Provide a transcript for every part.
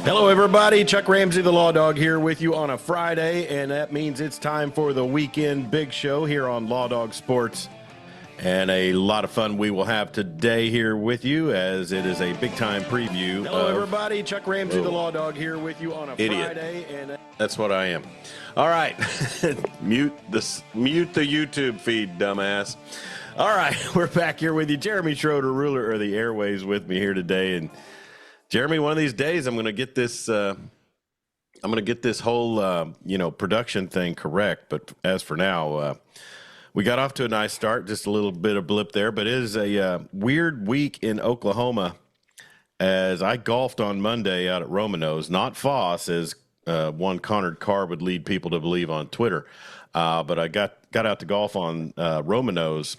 Hello, everybody. Chuck Ramsey, the Law Dog, here with you on a Friday, and that means it's time for the weekend big show here on Law Dog Sports. And a lot of fun we will have today here with you, as it is a big-time preview. Hello, everybody. Chuck Ramsey, the Law Dog, here with you on a Friday. And that's what I am. All right. Mute the YouTube feed, dumbass. All right. We're back here with you. Jeremy Schroeder, ruler of the airways, with me here today. And Jeremy, one of these days I'm going to get this whole production thing correct, but as for now, we got off to a nice start, just a little bit of blip there, but it is a weird week in Oklahoma, as I golfed on Monday out at Romano's, not Foss, as one Connor Carr would lead people to believe on Twitter, but I got out to golf on Romano's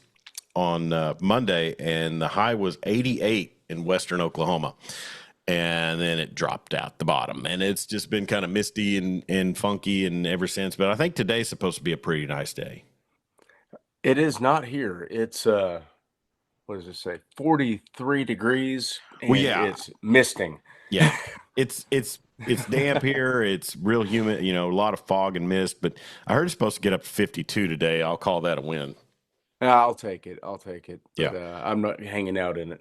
on Monday, and the high was 88 in western Oklahoma. And then it dropped out the bottom, and it's just been kind of misty and funky and ever since. But I think today's supposed to be a pretty nice day. It is not here. It's what does it say? 43 degrees. And it's misting. Yeah, it's damp here. It's real humid. A lot of fog and mist. But I heard it's supposed to get up to 52 today. I'll call that a win. I'll take it. But, yeah, I'm not hanging out in it.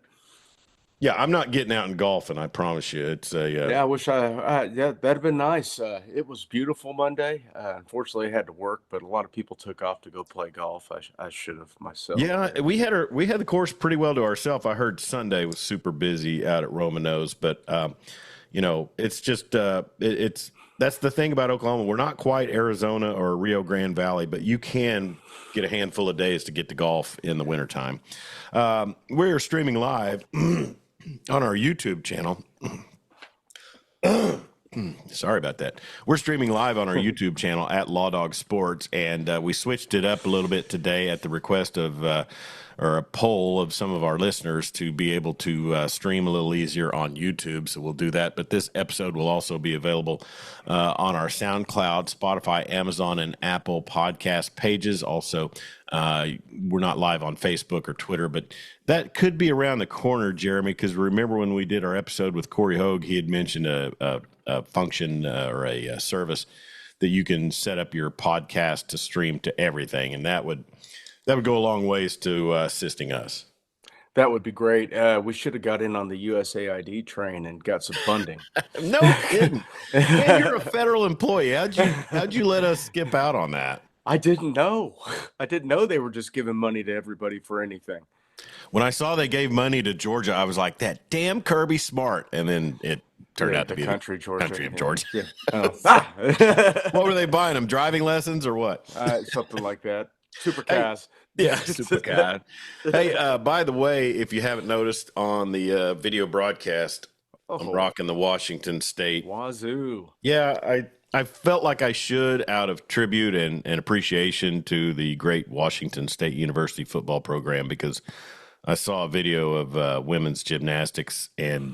Yeah, I'm not getting out and golfing, I promise you. It's I wish that'd have been nice. It was beautiful Monday. Unfortunately, I had to work, but a lot of people took off to go play golf. I should have myself. Yeah, we had the course pretty well to ourselves. I heard Sunday was super busy out at Romano's, but it's just that's the thing about Oklahoma. We're not quite Arizona or Rio Grande Valley, but you can get a handful of days to get to golf in the wintertime. We're streaming live on our YouTube channel. Sorry about that. We're streaming live on our YouTube channel at Law Dog Sports, and we switched it up a little bit today at the request of or a poll of some of our listeners to be able to stream a little easier on YouTube. So we'll do that. But this episode will also be available on our SoundCloud, Spotify, Amazon, and Apple podcast pages. Also, we're not live on Facebook or Twitter, but that could be around the corner, Jeremy, because remember when we did our episode with Corey Hogue, he had mentioned a function or a service that you can set up your podcast to stream to everything, and that would go a long ways to assisting us. That would be great. We should have got in on the USAID train and got some funding. No kidding. Man, you're a federal employee. How'd you let us skip out on that? I didn't know. I didn't know they were just giving money to everybody for anything. When I saw they gave money to Georgia, I was like, that damn Kirby Smart. And then it turned out to be country of Georgia. Yeah. What were they buying them? Driving lessons or what? Something like that. Supercars. Yeah, supercar. Hey, by the way, if you haven't noticed on the video broadcast, I'm rocking the Washington State. Wazoo. Yeah, I felt like I should, out of tribute and appreciation to the great Washington State University football program, because I saw a video of women's gymnastics, and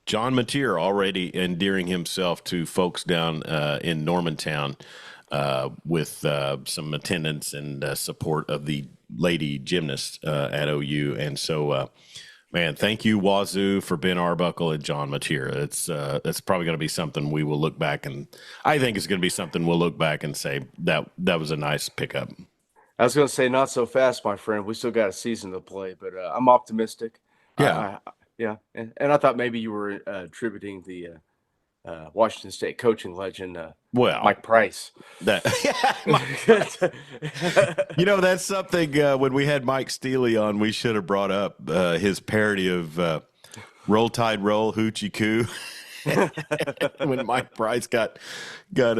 John Mateer already endearing himself to folks down in Normantown with some attendance and support of the lady gymnasts at OU. And so, man, thank you, Wazoo, for Ben Arbuckle and John Mateer. It's probably going to be something we will look back, and I think it's going to be something we'll look back and say that was a nice pickup. I was going to say, not so fast, my friend. We still got a season to play, but I'm optimistic. Yeah. And I thought maybe you were attributing the Washington State coaching legend, Mike Price. That's something when we had Mike Steely on, we should have brought up his parody of Roll Tide Roll, Hoochie Coo. When Mike Price got kind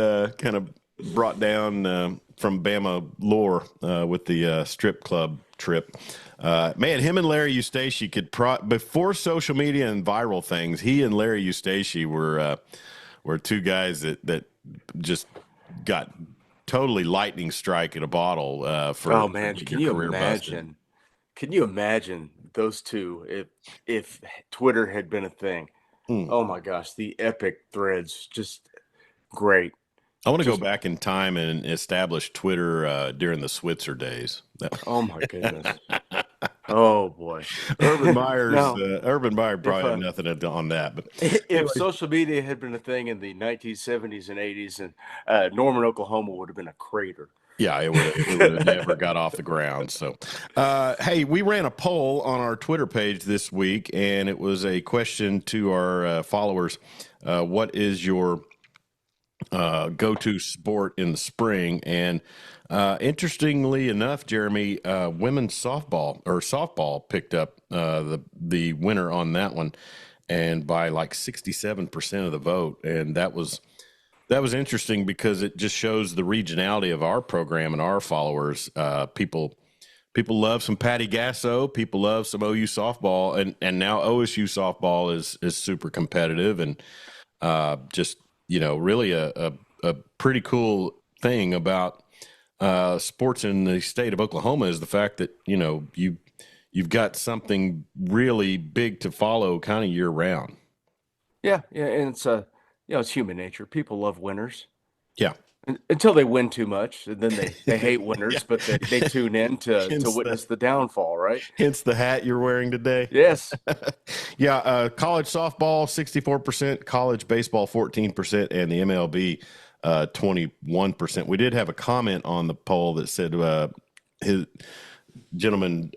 of brought down from Bama lore with the strip club trip. Man, him and Larry Eustace could before social media and viral things. He and Larry Eustace were two guys that just got totally lightning strike in a bottle. For can you imagine? Can you imagine those two if Twitter had been a thing? Oh my gosh, the epic threads, just great. I want to go back in time and establish Twitter during the Switzer days. Oh my goodness. Oh boy. Urban Meyer's Now, Urban Meyer if probably had nothing on that. But if anyways, social media had been a thing in the 1970s and 80s, and Norman, Oklahoma would have been a crater. yeah, it would have never got off the ground. So, hey, we ran a poll on our Twitter page this week, and it was a question to our followers: what is your go-to sport in the spring? And interestingly enough, Jeremy, women's softball picked up the winner on that one, and by like 67% of the vote, and that was interesting because it just shows the regionality of our program and our followers. People love some Patty Gasso. People love some OU softball, and now OSU softball is super competitive, and just really a pretty cool thing about sports in the state of Oklahoma is the fact that you've got something really big to follow kind of year round. Yeah, and it's it's human nature. People love winners Yeah. until they win too much, and then they hate winners, Yeah. but they tune in to witness the downfall, right? Hence the hat you're wearing today. Yes. Yeah, college softball 64%, college baseball 14%, and the MLB 21%. We did have a comment on the poll that said his gentleman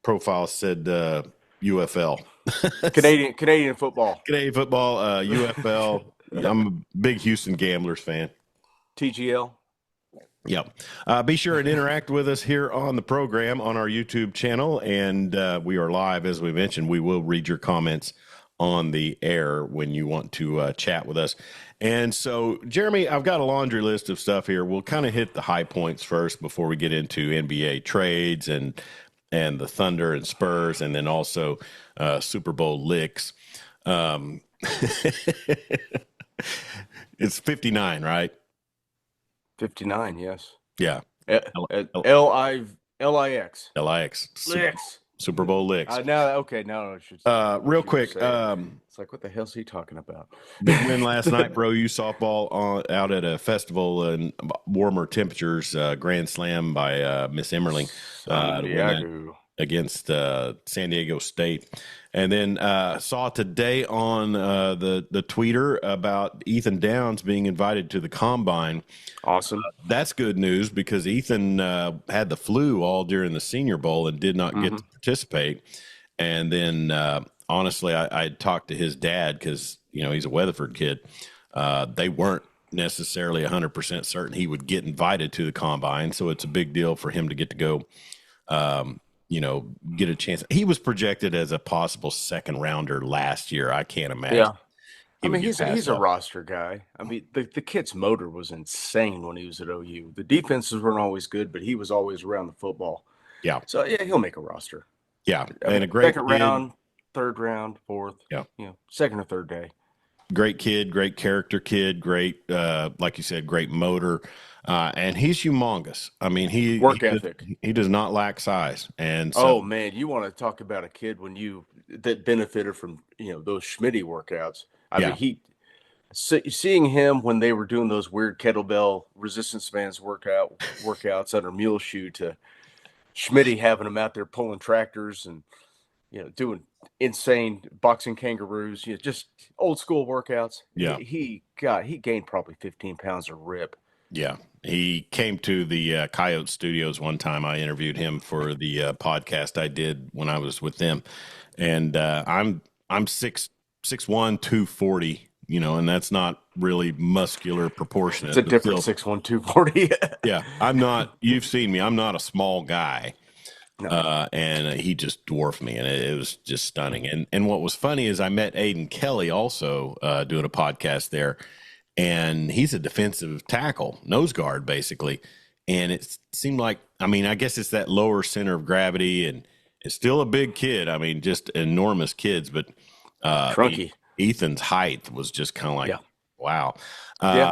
profile said UFL. Canadian football. Canadian football, UFL. I'm a big Houston Gamblers fan. TGL. Yep. Be sure and interact with us here on the program on our YouTube channel. And we are live, as we mentioned. We will read your comments on the air when you want to chat with us. And so, Jeremy, I've got a laundry list of stuff here. We'll kind of hit the high points first before we get into NBA trades and the Thunder and Spurs, and then also Super Bowl licks. It's 59, right? 59, yes. Yeah. LIX. LIX. Licks. Super Bowl licks. Now I should real quick. It's like, what the hell's he talking about? Big win last night for OU softball out at a festival in warmer temperatures. Grand slam by Miss Emmerling against San Diego State. And then saw today on the tweeter about Ethan Downs being invited to the combine. Awesome. That's good news because Ethan had the flu all during the Senior Bowl and did not get to participate. And then, honestly, I talked to his dad because, he's a Weatherford kid. They weren't necessarily 100% certain he would get invited to the combine. So it's a big deal for him to get to go get a chance. He was projected as a possible second rounder last year. I can't imagine. Yeah. I mean, he's a roster guy. I mean, the kid's motor was insane when he was at OU. The defenses weren't always good, but he was always around the football. Yeah. So, yeah, he'll make a roster. Yeah. And a great second round, third round, fourth. Yeah. Second or third day. Great kid, great character kid, great, like you said, great motor. And he's humongous. I mean, work ethic. He does not lack size. And so, oh man, you want to talk about a kid that benefited from those Schmitty workouts. I mean, seeing him when they were doing those weird kettlebell resistance bands workouts under Muleshoe to Schmitty having him out there pulling tractors and doing insane boxing kangaroos, just old school workouts. Yeah, he gained probably 15 pounds of rip. Yeah. He came to the Coyote Studios one time. I interviewed him for the podcast I did when I was with them. And I'm 6'1", 240, and that's not really muscular proportionate. It's a different 6'1", 240. Yeah. I'm not, you've seen me. I'm not a small guy. No. And he just dwarfed me, and it was just stunning. And what was funny is I met Aiden Kelly also doing a podcast there. And he's a defensive tackle, nose guard, basically. And it seemed like, I guess it's that lower center of gravity, and it's still a big kid. I mean, just enormous kids, but trunky. Ethan's height was just kind of like, wow. Yeah.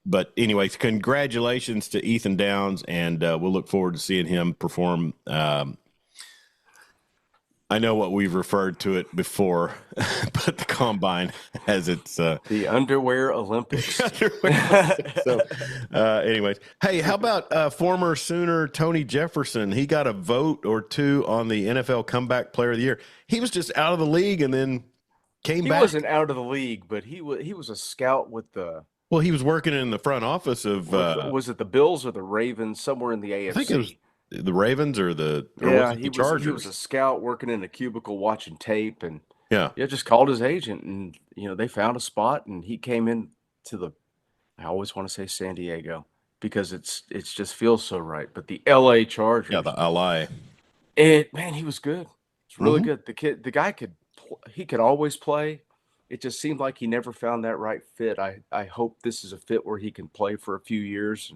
But anyways, congratulations to Ethan Downs, and we'll look forward to seeing him perform. I I know what we've referred to it before, but the combine has its the underwear Olympics. So, anyways, hey, how about former Sooner Tony Jefferson? He got a vote or two on the NFL Comeback Player of the Year. He was just out of the league and then came back. He wasn't out of the league, but he was a scout with the. Well, he was working in the front office of. Was it the Bills or the Ravens? Somewhere in the AFC. I think it was the Ravens or the Chargers. He was a scout working in a cubicle watching tape, and yeah, just called his agent, and they found a spot, and he came in to the. I always want to say San Diego because it's just feels so right, but the LA Chargers. Yeah, the LA. Man, he was good. It's really good. The guy could always play. It just seemed like he never found that right fit. I hope this is a fit where he can play for a few years.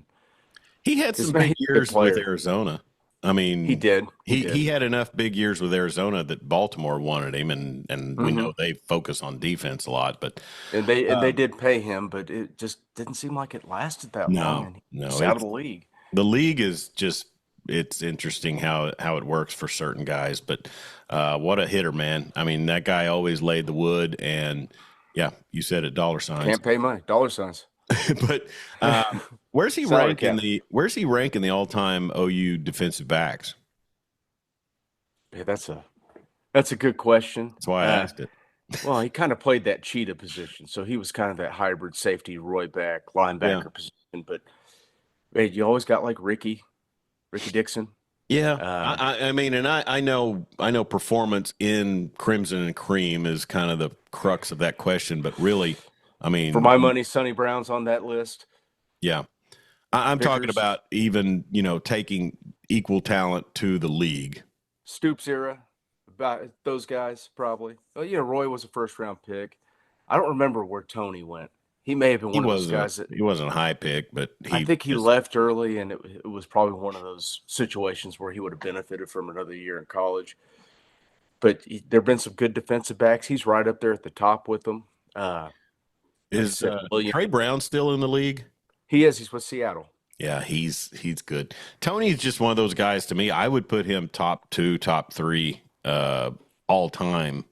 He had some big years with Arizona. I mean, he did. He had enough big years with Arizona that Baltimore wanted him, and we know they focus on defense a lot. But they did pay him, but it just didn't seem like it lasted that long. No, he's out of the league. The league is just it's interesting how it works for certain guys. But what a hitter, man! I mean, that guy always laid the wood, and yeah, you said it, dollar signs. Can't pay money, dollar signs. But where's he rank in the all-time OU defensive backs? Yeah, that's a good question. That's why I asked it. Well, he kind of played that cheetah position, so he was kind of that hybrid safety, linebacker position. But hey, you always got like Ricky Dixon. Yeah, I mean, and I know performance in Crimson and Cream is kind of the crux of that question, but really. I mean, for my money, Sonny Brown's on that list. Yeah. I'm talking about even, taking equal talent to the league. Stoops era, about those guys probably. Well, Roy was a first-round pick. I don't remember where Tony went. He may have been one of those guys. He wasn't a high pick, but I think he left early, and it was probably one of those situations where he would have benefited from another year in college. But there have been some good defensive backs. He's right up there at the top with them. Is Trey Brown still in the league? He is. He's with Seattle. Yeah, he's good. Tony's just one of those guys to me. I would put him top 2, top 3 all time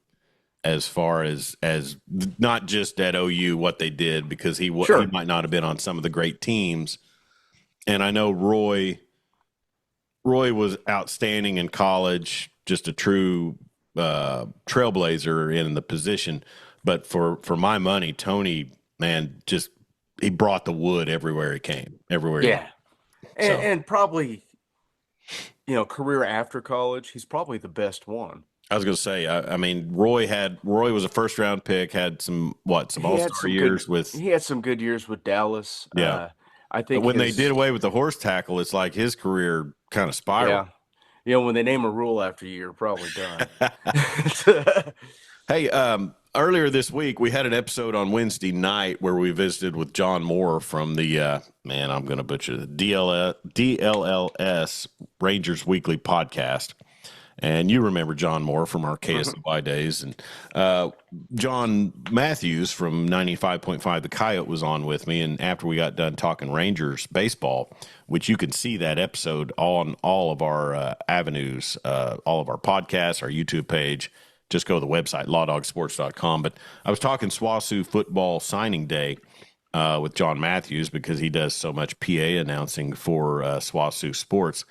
as far as not just at OU what they did, because he might not have been on some of the great teams. And I know Roy was outstanding in college, just a true trailblazer in the position. But for my money, Tony, man, he brought the wood everywhere he came. Everywhere. Yeah. And probably, career after college, he's probably the best one. I was going to say, I mean, Roy was a first-round pick, had some all-star years with. He had some good years with Dallas. Yeah. I think when they did away with the horse tackle, it's like his career kind of spiraled. Yeah. When they name a rule after you, you're probably done. Hey, earlier this week, we had an episode on Wednesday night where we visited with John Moore from the, I'm going to butcher the DLLS Rangers Weekly podcast. And you remember John Moore from our KSY days. And John Matthews from 95.5 The Coyote was on with me. And after we got done talking Rangers baseball, which you can see that episode on all of our avenues, all of our podcasts, our YouTube page, just go to the website, lawdogsports.com. But I was talking SWOSU football signing day with John Matthews because he does so much PA announcing for SWOSU Sports.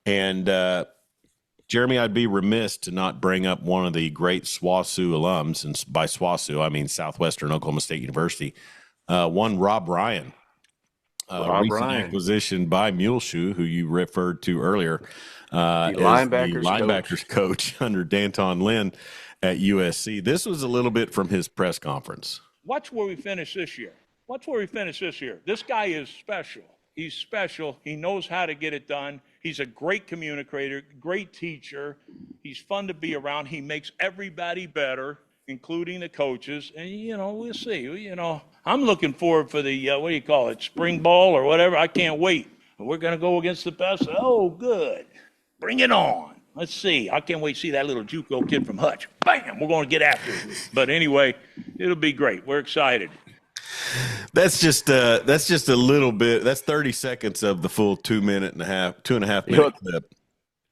And Jeremy, I'd be remiss to not bring up one of the great SWOSU alums, and by SWOSU, I mean Southwestern Oklahoma State University, one Rob Ryan. Recent acquisition by Muleshoe, who you referred to earlier, the linebackers coach under Danton Lynn at USC. This was a little bit from his press conference. Watch where we finish this year. This guy is special. He's special. He knows how to get it done. He's a great communicator, great teacher. He's fun to be around. He makes everybody better, including the coaches. And, we'll see. I'm looking forward for the, spring ball or whatever. I can't wait. We're going to go against the best. Oh, good. Bring it on. Let's see. I can't wait to see that little JUCO kid from Hutch. Bam! We're going to get after it. But anyway, it'll be great. We're excited. That's just a little bit. That's 30 seconds of the full 2.5 minute clip.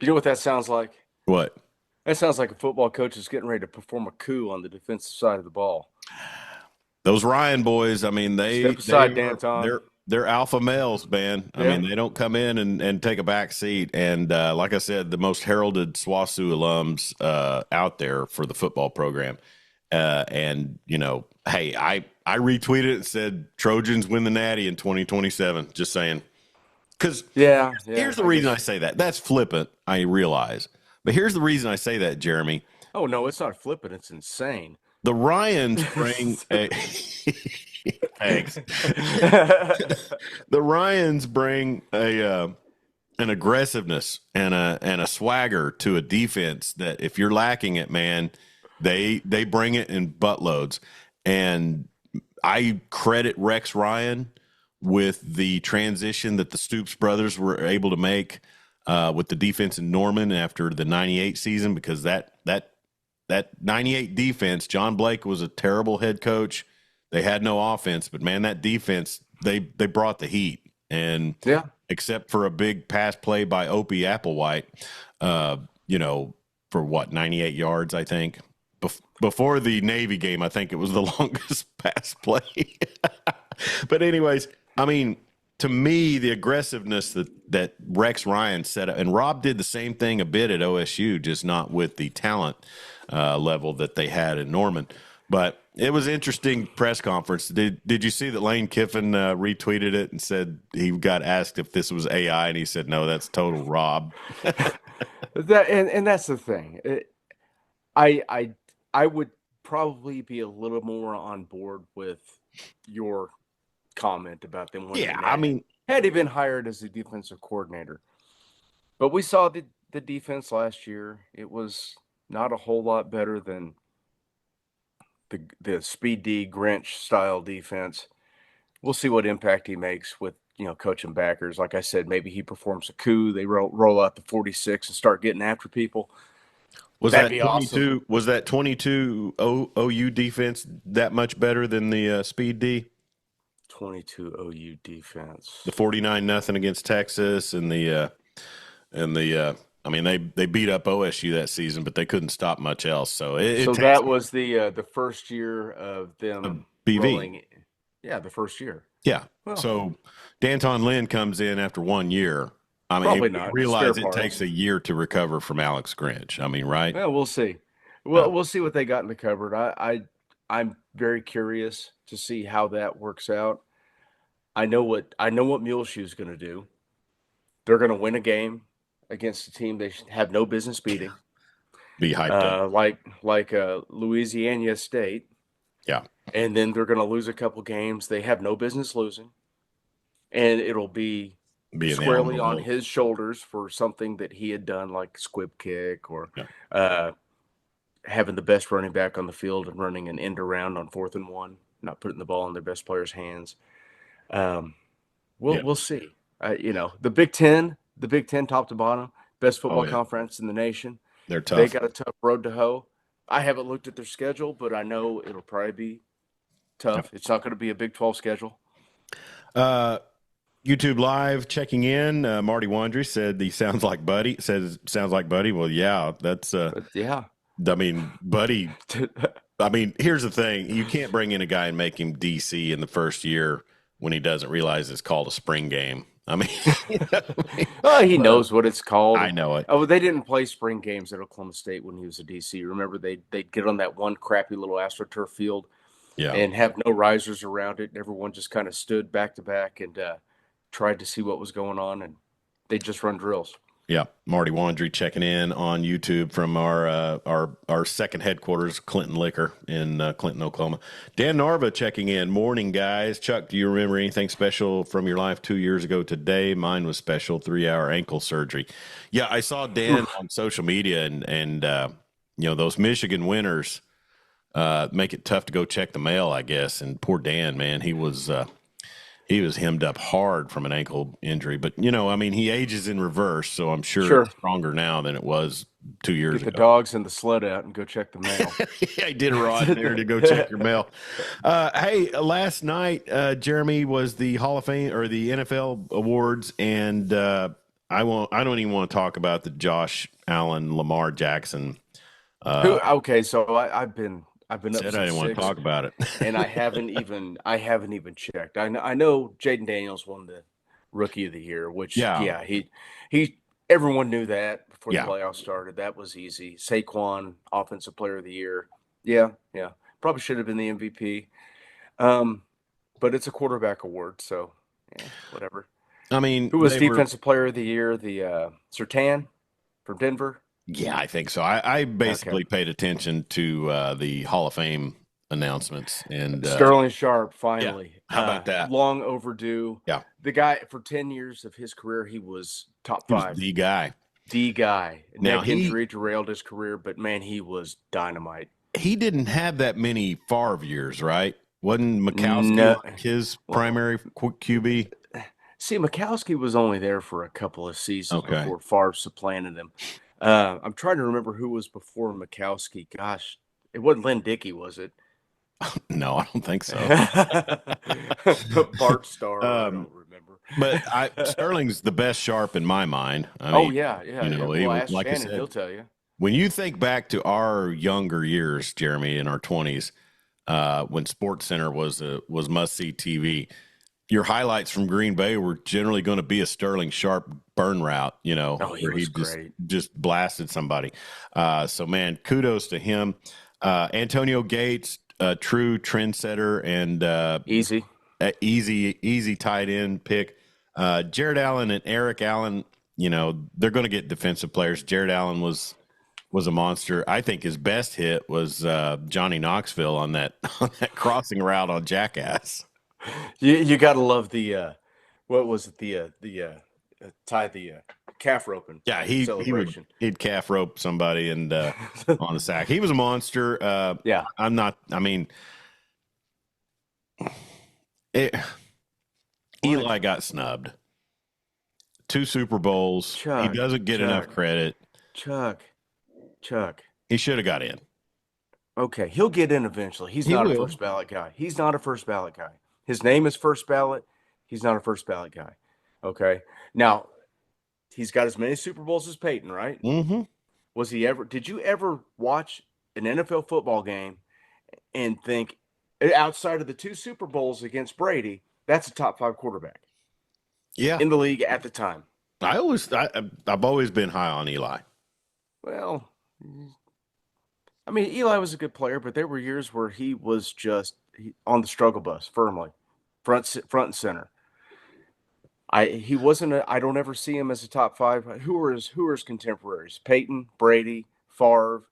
You know what that sounds like? What? That sounds like a football coach is getting ready to perform a coup on the defensive side of the ball. Those Ryan boys, I mean, Step aside, Danton. They're alpha males, man. I mean, they don't come in and take a back seat. And like I said, the most heralded SWOSU alums out there for the football program. And, you know, hey, I retweeted it and said Trojans win the Natty in 2027. Just saying. Because here's the reason I say that. That's flippant, I realize. But here's the reason I say that, Jeremy. Oh, no, it's not flippant. It's insane. The Ryans bring a thanks. The Ryans bring an aggressiveness and a swagger to a defense that if you're lacking it, man, they bring it in buttloads. And I credit Rex Ryan with the transition that the Stoops brothers were able to make with the defense in Norman after the 98 season, because that 98 defense, John Blake was a terrible head coach. They had no offense, but man, that defense, they brought the heat. And except for a big pass play by Opie Applewhite, you know, for what, 98 yards, I think. Before the Navy game, I think it was the longest pass play. But anyways, I mean, to me, the aggressiveness that Rex Ryan set up, and Rob did the same thing a bit at OSU, just not with the talent level that they had in Norman. But it was interesting press conference. Did you see that Lane Kiffin retweeted it and said he got asked if this was AI, and he said, no, that's total Rob. And that's the thing. I would probably be a little more on board with your comment about them winning. Yeah, I mean, had he been hired as the defensive coordinator. But we saw the defense last year. It was not a whole lot better than the Speed D Grinch style defense. We'll see what impact he makes with, you know, coaching backers. Like I said, maybe he performs a coup. They roll out the 46 and start getting after people. That'd be 22? Awesome. Was that 22 OU defense that much better than the Speed D? 22 OU defense. The 49-0 against Texas and the I mean, they beat up OSU that season, but they couldn't stop much else. So that was the first year of them BV. Rolling. Yeah, the first year. Yeah. Well, so Danton Lynn comes in after 1 year. I mean, probably not. Realize it takes a year to recover from Alex Grinch. I mean, right? Well, we'll see. We'll see what they got in the cupboard. I'm very curious to see how that works out. I know what Muleshoe's going to do. They're going to win a game against a team they have no business beating. Be hyped up. Like Louisiana State. Yeah. And then they're going to lose a couple games they have no business losing. And it'll be squarely on his shoulders for something that he had done, like squib kick or having the best running back on the field and running an end around on 4th and 1, not putting the ball in their best player's hands. We'll see. You know, the Big Ten top to bottom, best football conference in the nation. They're tough. They got a tough road to hoe. I haven't looked at their schedule, but I know it'll probably be tough. It's not going to be a Big 12 schedule. YouTube Live checking in. Marty Wandry said he sounds like Buddy. Sounds like Buddy. Well, yeah, that's I mean, Buddy. I mean, here's the thing: you can't bring in a guy and make him DC in the first year when he doesn't realize it's called a spring game. I mean, he knows what it's called. I know it. Oh, they didn't play spring games at Oklahoma State when he was a DC. Remember, they'd get on that one crappy little AstroTurf field, and have no risers around it. And everyone just kind of stood back to back and tried to see what was going on, and they just run drills. Yeah, Marty Wandry checking in on YouTube from our second headquarters, Clinton Liquor in Clinton, Oklahoma. Dan Narva checking in. Morning, guys. Chuck, do you remember anything special from your life 2 years ago today? Mine was special, 3-hour ankle surgery. Yeah, I saw Dan on social media, and you know, those Michigan winters make it tough to go check the mail, I guess. And poor Dan, man, he was hemmed up hard from an ankle injury. But, you know, I mean, he ages in reverse, so I'm sure it's stronger now than it was 2 years ago. Get the dogs and the sled out and go check the mail. Yeah, I did a rod there to go check your mail. Hey, last night, Jeremy, was the Hall of Fame or the NFL awards, and I don't even want to talk about the Josh Allen, Lamar Jackson Okay, so I've been up Said I since didn't want to 6, talk about it. and I haven't even checked. I know Jaden Daniels won the Rookie of the Year, which Yeah, yeah, he everyone knew that before the yeah. playoffs started. That was easy. Saquon, Offensive Player of the Year. Yeah, yeah. Probably should have been the MVP. Um, but it's a quarterback award, so yeah, whatever. I mean, Who was they were. Defensive Player of the Year? The Sertan from Denver. Yeah, I think so. I Okay. basically paid attention to the Hall of Fame announcements, and Sterling Sharp, yeah, finally. how about that? Long overdue. Yeah, The guy, for 10 years of his career, he was top he was five. the guy. D guy. Now Neck injury derailed his career, but man, he was dynamite. he didn't have that many Favre years, right? Wasn't Mikowski No, like his well, primary QB? see, Mikowski was only there for a couple of seasons Okay. before Favre supplanted him. I'm trying to remember who was before Mikowski. Gosh, it wasn't Lynn Dickey, was it? No, I don't think so. Bart Starr, I Um, don't remember. but Sterling's the best Sharp in my mind. I Oh mean, yeah, yeah, yeah. Well, even ask like I Shannon, said, he'll tell you. when you think back to our younger years, Jeremy, in our 20s, when Sports Center was must see TV, your highlights from Green Bay were generally going to be a Sterling Sharp burn route, Oh, he where he was great. just blasted somebody. So man, kudos to him. Antonio Gates, a true trendsetter and Easy. easy tight end pick. Jared Allen and Eric Allen, they're going to get defensive players. Jared Allen was a monster. I think his best hit was Johnny Knoxville on that crossing route on Jackass. You got to love the what was it, the tie the calf roping Yeah, celebration. he'd calf rope somebody and on the sack. He was a monster. Yeah. I'm not. I mean, Eli got snubbed. 2 Super Bowls. He Chuck, doesn't get enough Chuck, credit. Chuck, Chuck. He should have got in. Okay, he'll get in eventually. He's He not a will. first ballot guy. He's not a first ballot guy. His name is first ballot. He's not a first ballot guy. Okay. Now, he's got as many Super Bowls as Peyton, right? Mm-hmm. Did you ever watch an NFL football game and think, outside of the 2 Super Bowls against Brady, that's a top 5 quarterback Yeah. in the league at the time? I've always been high on Eli. Well, I mean, Eli was a good player, but there were years where he was just on the struggle bus firmly, front and center. He wasn't. I don't ever see him as a top 5. Who are his contemporaries? Peyton, Brady, Favre,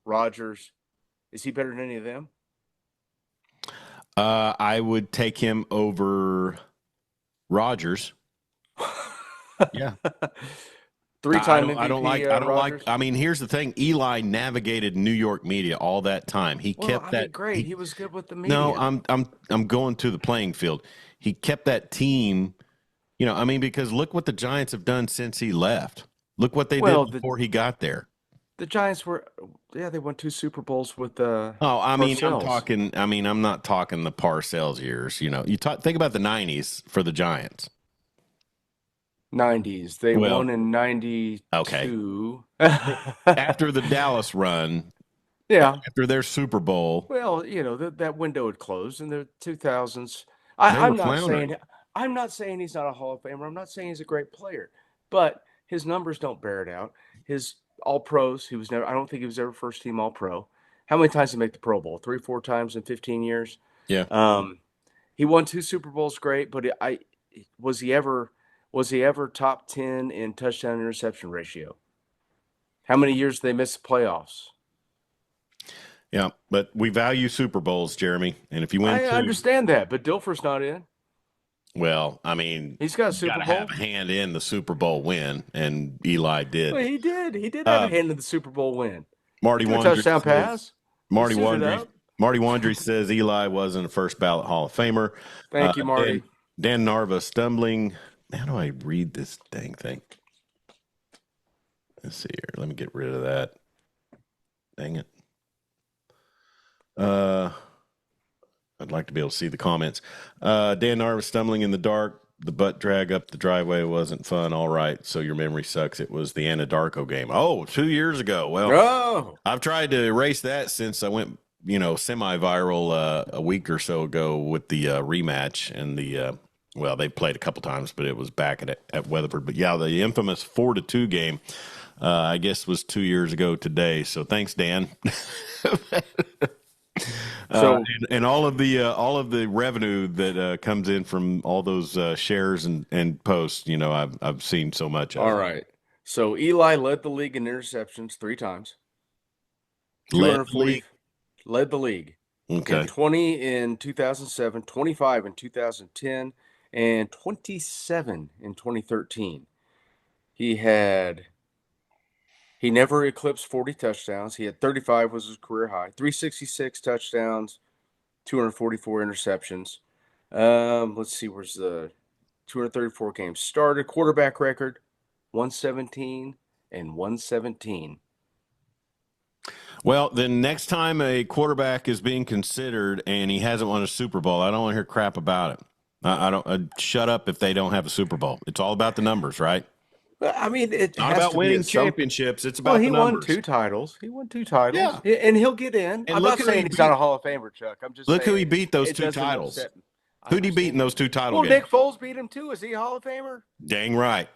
Rodgers. Is he better than any of them? I would take him over Rodgers. Yeah. 3-time MVP. I don't like. Rodgers? I mean, here's the thing: Eli navigated New York media all that time. He Well, kept I that mean, great. He was good with the media. No, I'm going to the playing field. He kept that team. I mean, because look what the Giants have done since he left. Look what they did before he got there. The Giants they won 2 Super Bowls with I mean, Parcells. I'm not talking the Parcells years. Think about the '90s for the Giants. 90s. They won in 92. Okay. After the Dallas run, Yeah. after their Super Bowl. Well, that window had closed in the 2000s. I'm not saying he's not a Hall of Famer. I'm not saying he's a great player, but his numbers don't bear it out. His All Pros, I don't think he was ever first team All Pro. How many times did he make the Pro Bowl? 3-4 times in 15 years. Yeah. He won 2 Super Bowls, great, but was he ever top 10 in touchdown interception ratio? How many years did they miss the playoffs? Yeah, but we value Super Bowls, Jeremy. And if you win I understand that, but Dilfer's not in. Well, I mean, he's got a Super Bowl. Have a hand in the Super Bowl win, and Eli did. Well, he did. He did have a hand in the Super Bowl win. Marty Wandry touchdown pass. Marty Wandry says Eli wasn't a first ballot Hall of Famer. Thank you, Marty. Dan Narva stumbling. How do I read this dang thing? Let's see here. Let me get rid of that. Dang it. I'd like to be able to see the comments. Dan Narva stumbling in the dark. the butt drag up the driveway wasn't fun. All right. So your memory sucks. It was the Anadarko game. Oh, 2 years ago. Well, Oh, I've tried to erase that since I went, semi-viral a week or so ago with the rematch and well, they played a couple times, but it was back at Weatherford. But yeah, the infamous 4-2 game, I guess was 2 years ago today. So thanks, Dan. And all of the revenue that comes in from all those shares and posts, I've seen so much of. All right. So Eli led the league in interceptions 3 times. Led the league. Okay. 20 in 2007, 25 in 2010, and 27 in 2013. He never eclipsed 40 touchdowns. He had 35 was his career high, 366 touchdowns, 244 interceptions. Let's see, where's the 234 games started? Quarterback record, 117 and 117. Well, then next time a quarterback is being considered and he hasn't won a Super Bowl, I don't want to hear crap about it. I don't shut up if they don't have a Super Bowl. It's all about the numbers, right? I mean, it's not about winning championships. It's about the numbers. He won 2 titles. Yeah, and he'll get in. And I'm not saying he's not a Hall of Famer, Chuck. I'm just look saying who he beat those 2 titles. Who'd he beat in those 2 titles? Well, Nick Foles beat him too. Is he a Hall of Famer? Dang right.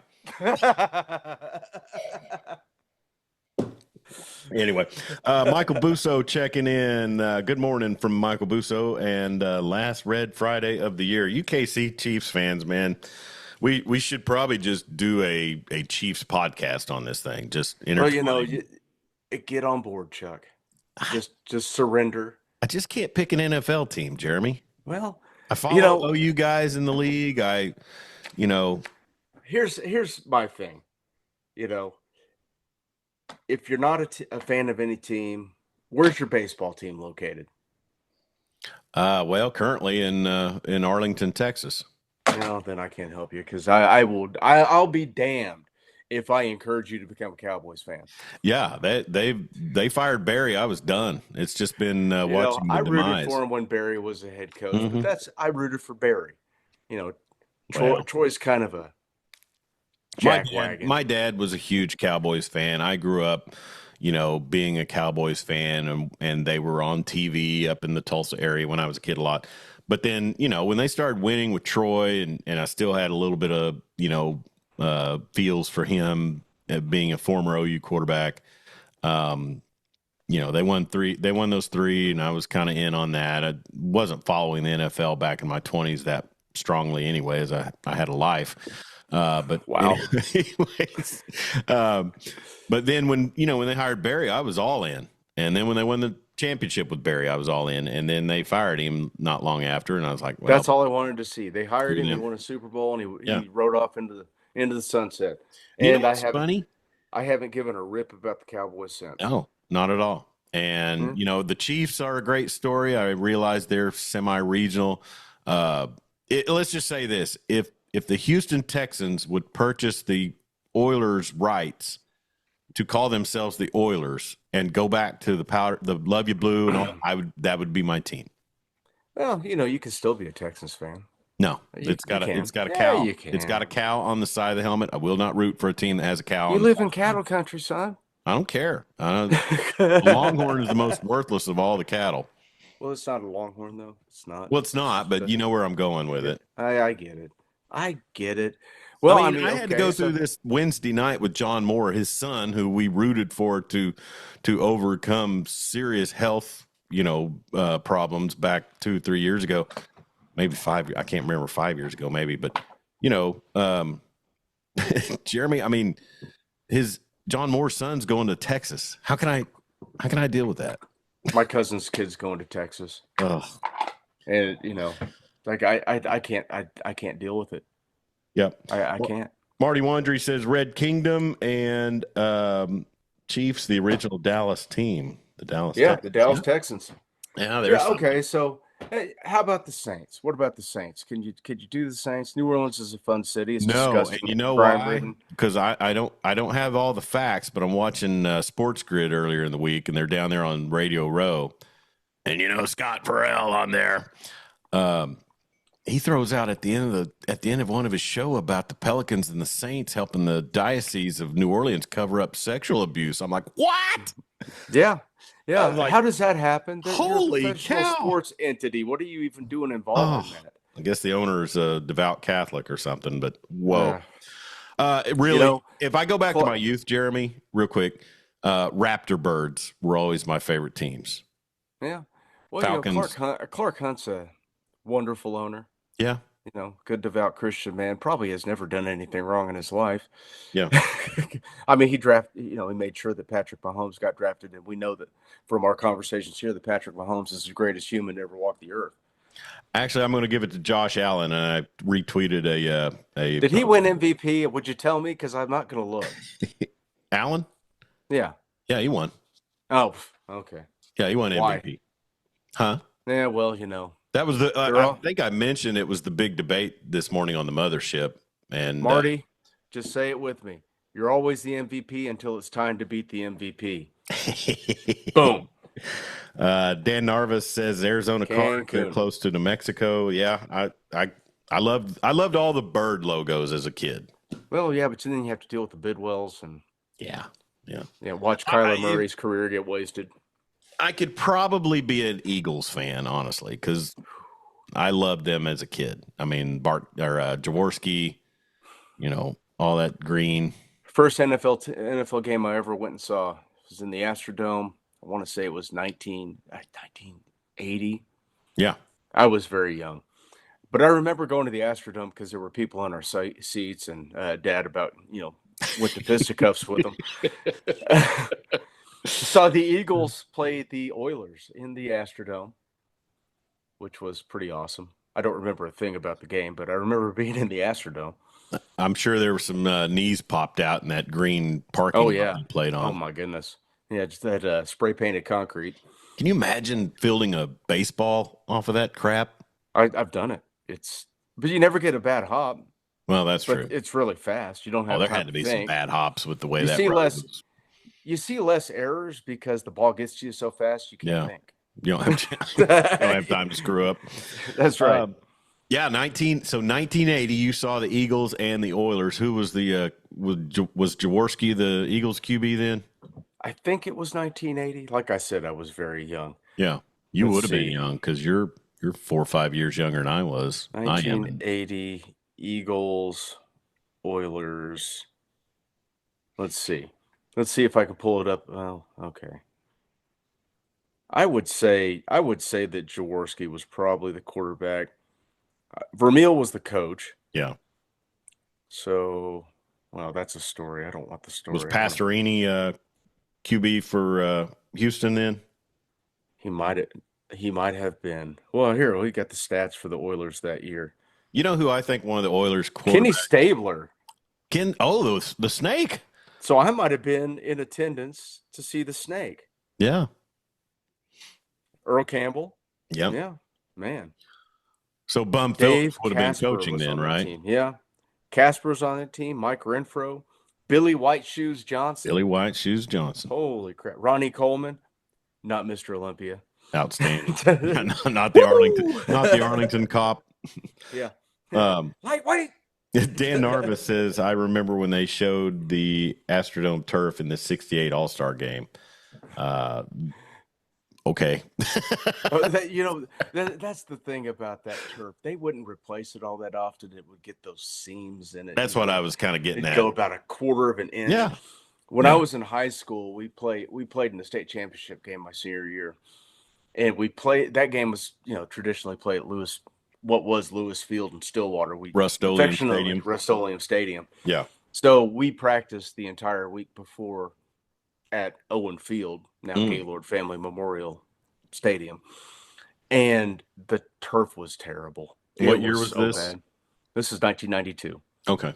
Anyway, Michael Busso checking in. Good morning from Michael Busso, and last Red Friday of the year. UKC Chiefs fans, man, we should probably just do a Chiefs podcast on this thing. Just get on board, Chuck. Just surrender. I just can't pick an NFL team, Jeremy. Well, I follow you guys in the league. Here's my thing. If you're not a fan of any team, where's your baseball team located? Well, currently in Arlington, Texas. No, then I can't help you because I'll be damned if I encourage you to become a Cowboys fan. Yeah, they fired Barry. I was done. It's just been watching the demise. I rooted for him when Barry was the head coach, but I rooted for Barry. Troy's kind of a my dad was a huge Cowboys fan. I grew up, being a Cowboys fan, and they were on TV up in the Tulsa area when I was a kid a lot. But then, when they started winning with Troy, and I still had a little bit of, feels for him being a former OU quarterback. They won those 3, and I was kind of in on that. I wasn't following the NFL back in my 20s that strongly anyway, as I had a life. But wow. Anyways, but then when they hired Barry, I was all in. And then when they won the championship with Barry, I was all in. And then they fired him not long after, and I was like, well, that's all I wanted to see. They hired him, he won a Super Bowl, and he rode off into the sunset. And funny. I haven't given a rip about the Cowboys since. No, not at all. And the Chiefs are a great story. I realize they're semi-regional. Let's just say this: if the Houston Texans would purchase the Oilers' rights to call themselves the Oilers and go back to the Love You Blue, and all, that would be my team. Well, you can still be a Texans fan. No, it's got a cow. It's got a cow on the side of the helmet. I will not root for a team that has a cow. You live in cattle country, son. I don't care. The Longhorn is the most worthless of all the cattle. Well, it's not a Longhorn, though. It's not. Well, it's not, but you know where I'm going with it. I get it. I get it. Well, I had to go through this Wednesday night with John Moore, his son, who we rooted for to overcome serious health, problems back 2-3 years ago, maybe 5. I can't remember 5 years ago, maybe, but Jeremy, his John Moore's son's going to Texas. How can I deal with that? My cousin's kid's going to Texas. Ugh. And I can't deal with it. Yep. I can't. Marty Wandry says Red Kingdom and Chiefs, the original Dallas team. The Dallas Texans. Yeah, okay, so hey, how about the Saints? What about the Saints? Could you do the Saints? New Orleans is a fun city. It's disgusting. And you know why? Because I don't have all the facts, but I'm watching Sports Grid earlier in the week, and they're down there on Radio Row, and Scott Farrell on there. he throws out at the end of one of his show about the Pelicans and the Saints helping the Diocese of New Orleans cover up sexual abuse. I'm like, what? Yeah. Yeah. Like, how does that happen? Holy You're a professional cow. sports entity. What are you even doing involved in that? I guess the owner is a devout Catholic or something, but whoa. Really, You know, if I go back to my youth, Jeremy, real quick, Raptor Birds were always my favorite teams. Yeah. Well, Falcons. Clark Hunt's a wonderful owner. Yeah. Good devout Christian man. Probably has never done anything wrong in his life. Yeah. I mean, he made sure that Patrick Mahomes got drafted, and we know that from our conversations here that Patrick Mahomes is the greatest human to ever walk the earth. Actually, I'm going to give it to Josh Allen, and I retweeted a. Did he win MVP? Would you tell me? Because I'm not going to look. Allen? Yeah. Yeah, he won. Oh, okay. Yeah, he won Why? MVP. Huh? Yeah, well, That was I think I mentioned it was the big debate this morning on the mothership. And Marty, just say it with me. You're always the MVP until it's time to beat the MVP. Boom. Dan Narvis says Arizona Cardinals are close to New Mexico. Yeah, I loved all the bird logos as a kid. Well, yeah, but then you have to deal with the Bidwells and yeah. Watch Kyler Murray's career get wasted. I could probably be an Eagles fan, honestly, because I loved them as a kid. I mean, Jaworski, all that green. First NFL game I ever went and saw was in the Astrodome. I want to say it was 1980. Yeah. I was very young. But I remember going to the Astrodome because there were people on our seats and Dad went to fisticuffs with them. Saw the Eagles play the Oilers in the Astrodome, which was pretty awesome. I don't remember a thing about the game, but I remember being in the Astrodome. I'm sure there were some knees popped out in that green parking lot you played on. Oh, my goodness. Yeah, just that spray-painted concrete. Can you imagine fielding a baseball off of that crap? I've done it. But you never get a bad hop. Well, that's true. It's really fast. You don't have there had to be some bad hops with the way that was. You see less errors because the ball gets to you so fast you can't think. You don't have time to screw up. That's right. 1980, you saw the Eagles and the Oilers. Who was was Jaworski the Eagles QB then? I think it was 1980. Like I said, I was very young. Yeah, you would have been young because you're 4 or 5 years younger than I was. 1980 Eagles, Oilers. Let's see if I can pull it up. Oh, okay. I would say that Jaworski was probably the quarterback. Vermeil was the coach. Yeah. So, well, that's a story. I don't want the story. Was Pastorini QB for Houston then? He might have been. Well, here we got the stats for the Oilers that year. You know who I think one of the Oilers quarterbacks? Kenny Stabler. The Snake. So I might have been in attendance to see the Snake. Yeah. Earl Campbell. Yep. Yeah, man. So Bum Phillips would have been coaching then, right? Yeah. Casper's on that team. Mike Renfro. Billy White Shoes Johnson. Holy crap. Ronnie Coleman. Not Mr. Olympia. Outstanding. not the Arlington cop. Yeah. Lightweight. Dan Narvis says, I remember when they showed the Astrodome turf in the 68 All-Star game. Okay. That's the thing about that turf. They wouldn't replace it all that often. It would get those seams in it. That's what I was kind of getting at. Go about a quarter of an inch. Yeah. When I was in high school, we played in the state championship game my senior year. And that game was, traditionally played at what was Lewis Field in Stillwater. Rust-Oleum Stadium. Yeah. So we practiced the entire week before at Owen Field, now Gaylord Family Memorial Stadium. And the turf was terrible. What year was this? Bad. This is 1992. Okay.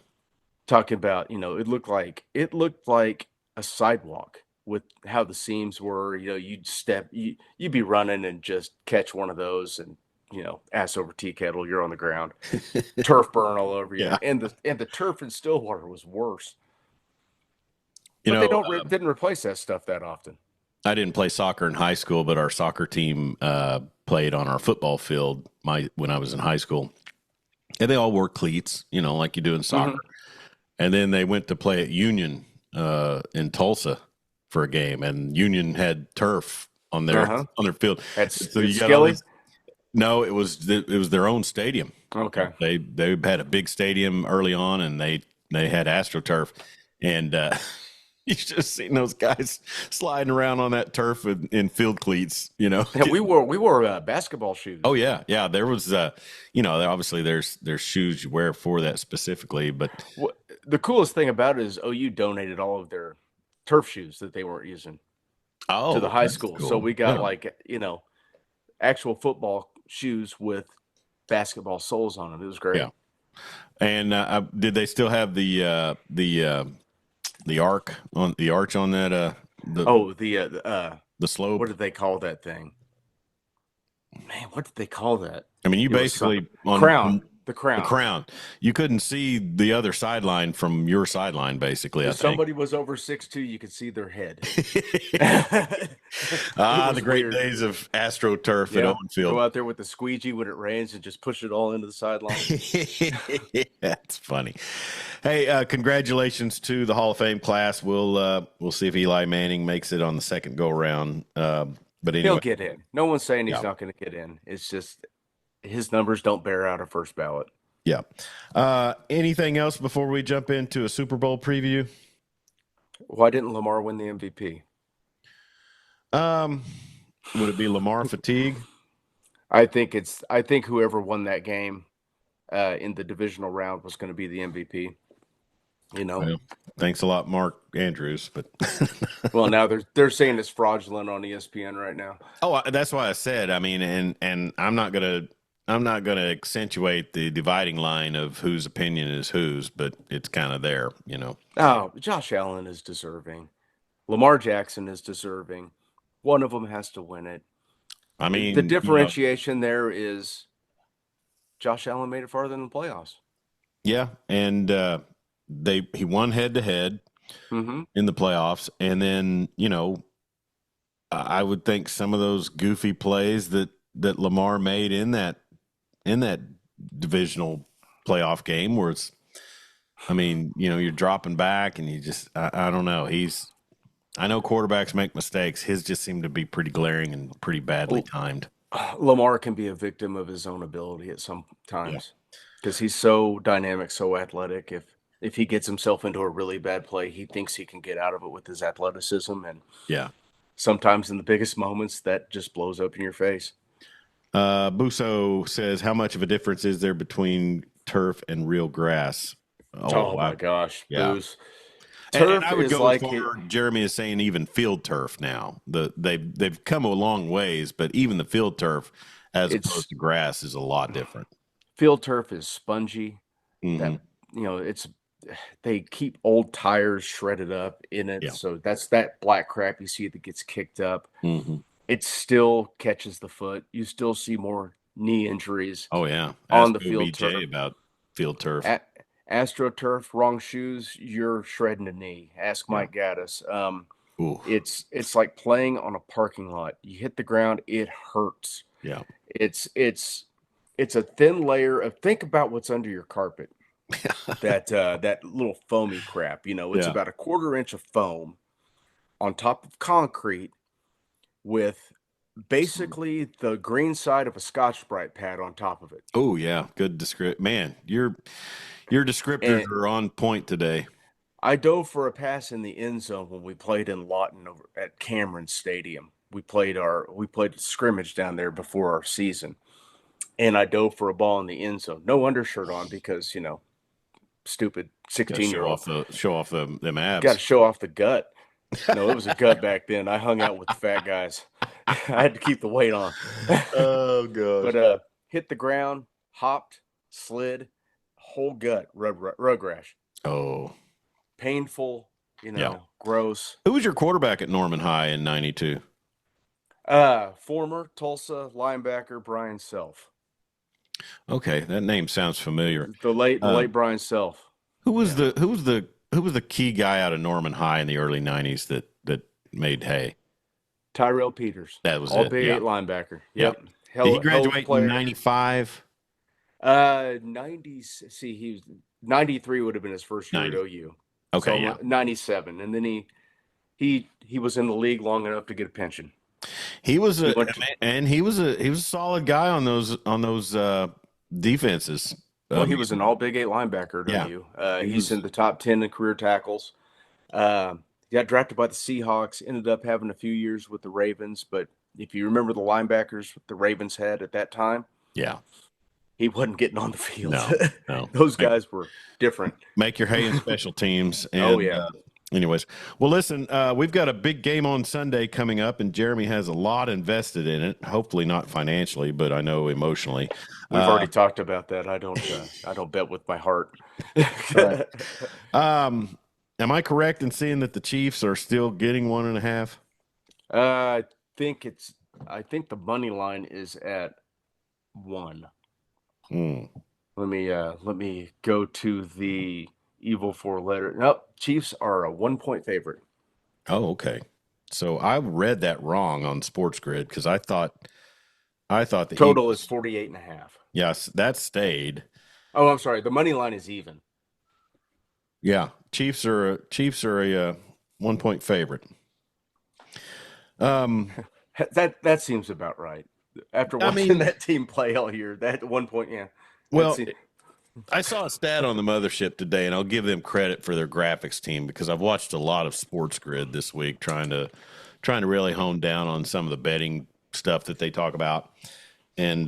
Talking about, it looked like a sidewalk with how the seams were. You'd be running and just catch one of those and, ass over tea kettle, you're on the ground. Turf burn all over you. Yeah. And the turf in Stillwater was worse. But they didn't replace that stuff that often. I didn't play soccer in high school, but our soccer team played on our football field when I was in high school. And they all wore cleats, like you do in soccer. And then they went to play at Union in Tulsa for a game, and Union had turf on their field. So you got all these. No, it was their own stadium. Okay, they had a big stadium early on, and they had AstroTurf, and you just seen those guys sliding around on that turf in field cleats. Yeah, we wore basketball shoes. Oh yeah. There was obviously there's shoes you wear for that specifically, but the coolest thing about it is OU donated all of their turf shoes that they weren't using to the high school. Cool. So we got actual football shoes with basketball soles on them. It was great. Yeah. And did they still have the arch on that? The slope. What did they call that thing? Man, what did they call that? I mean, you basically crown. The crown. You couldn't see the other sideline from your sideline, basically. If somebody was over 6'2", you could see their head. The great days of AstroTurf at Owen Field. Go out there with the squeegee when it rains and just push it all into the sideline. That's funny. Hey, congratulations to the Hall of Fame class. We'll see if Eli Manning makes it on the second go around. But anyway, he'll get in. No one's saying he's not going to get in. It's just his numbers don't bear out a first ballot. Yeah. Anything else before we jump into a Super Bowl preview? Why didn't Lamar win the MVP? Would it be Lamar fatigue? I think whoever won that game in the divisional round was going to be the MVP. Well, thanks a lot, Mark Andrews. But well, now they're saying it's fraudulent on ESPN right now. Oh, that's why I said. I mean, and I'm not gonna accentuate the dividing line of whose opinion is whose, but it's kind of there, Oh, Josh Allen is deserving. Lamar Jackson is deserving. One of them has to win it. I mean, the differentiation there is Josh Allen made it farther than the playoffs. Yeah, and he won head-to-head in the playoffs, and then I would think some of those goofy plays that Lamar made in that divisional playoff game, where it's, you're dropping back, and you just I don't know. I know quarterbacks make mistakes. His just seemed to be pretty glaring and pretty badly timed. Lamar can be a victim of his own ability at some times because he's so dynamic, so athletic. If he gets himself into a really bad play, he thinks he can get out of it with his athleticism. And sometimes in the biggest moments, that just blows up in your face. Buso says, how much of a difference is there between turf and real grass? Oh my gosh. Yeah. Booze. Turf and I would go for Jeremy is saying even field turf now. They've come a long ways, but even the field turf as opposed to grass is a lot different. Field turf is spongy. That they keep old tires shredded up in it. So that's that black crap you see that gets kicked up. It still catches the foot. You still see more knee injuries. Oh yeah. On the field turf. About field turf. AstroTurf, wrong shoes, you're shredding a knee. Ask Mike Gaddis. It's like playing on a parking lot. You hit the ground, it hurts. Yeah. It's a thin layer of, think about what's under your carpet. that little foamy crap, it's about a 1/4 inch of foam on top of concrete with basically the green side of a Scotch-Brite pad on top of it. Oh yeah, good description. Man, your descriptors are on point today. I dove for a pass in the end zone when we played in Lawton over at Cameron Stadium. We played a scrimmage down there before our season, and I dove for a ball in the end zone. No undershirt on because stupid 16-year-old. Show off them abs. Got to show off the gut. No, it was a gut back then. I hung out with the fat guys. I had to keep the weight on. Oh god! But hit the ground, hopped, slid, whole gut, rug rash. Oh, painful. Gross. Who was your quarterback at Norman High in '92? Former Tulsa linebacker Brian Self. Okay, that name sounds familiar. The late Brian Self. Who was the key guy out of Norman High in the early '90s that made hay? Tyrell Peters. That was all it. Big 8 linebacker. Yep. Did he graduate in '95? 90s. See, he was 93 would have been his first year 90. at OU. Okay, So yeah. 97, and then he was in the league long enough to get a pension. He was a solid guy on those defenses. Well, he was an all Big 8 linebacker at OU. He's in the top 10 in career tackles. He got drafted by the Seahawks, ended up having a few years with the Ravens. But if you remember the linebackers the Ravens had at that time, he wasn't getting on the field. No. Those guys were different. Make your hay in special teams. And, anyways, well, listen, we've got a big game on Sunday coming up, and Jeremy has a lot invested in it. Hopefully not financially, but I know emotionally. We've already talked about that. I don't bet with my heart. Am I correct in seeing that the Chiefs are still getting 1.5? I think the money line is at 1. Let me go to the evil 4-letter. Nope, Chiefs are a 1-point favorite. Oh, okay. So I read that wrong on Sports Grid because I thought the total is 48.5. Yes, that stayed. Oh, I'm sorry. The money line is even. Yeah, Chiefs are a 1-point favorite. That seems about right. After watching that team play all year, that 1 point, yeah. Well, I saw a stat on the mothership today, and I'll give them credit for their graphics team because I've watched a lot of Sports Grid this week, trying to really hone down on some of the betting stuff that they talk about. And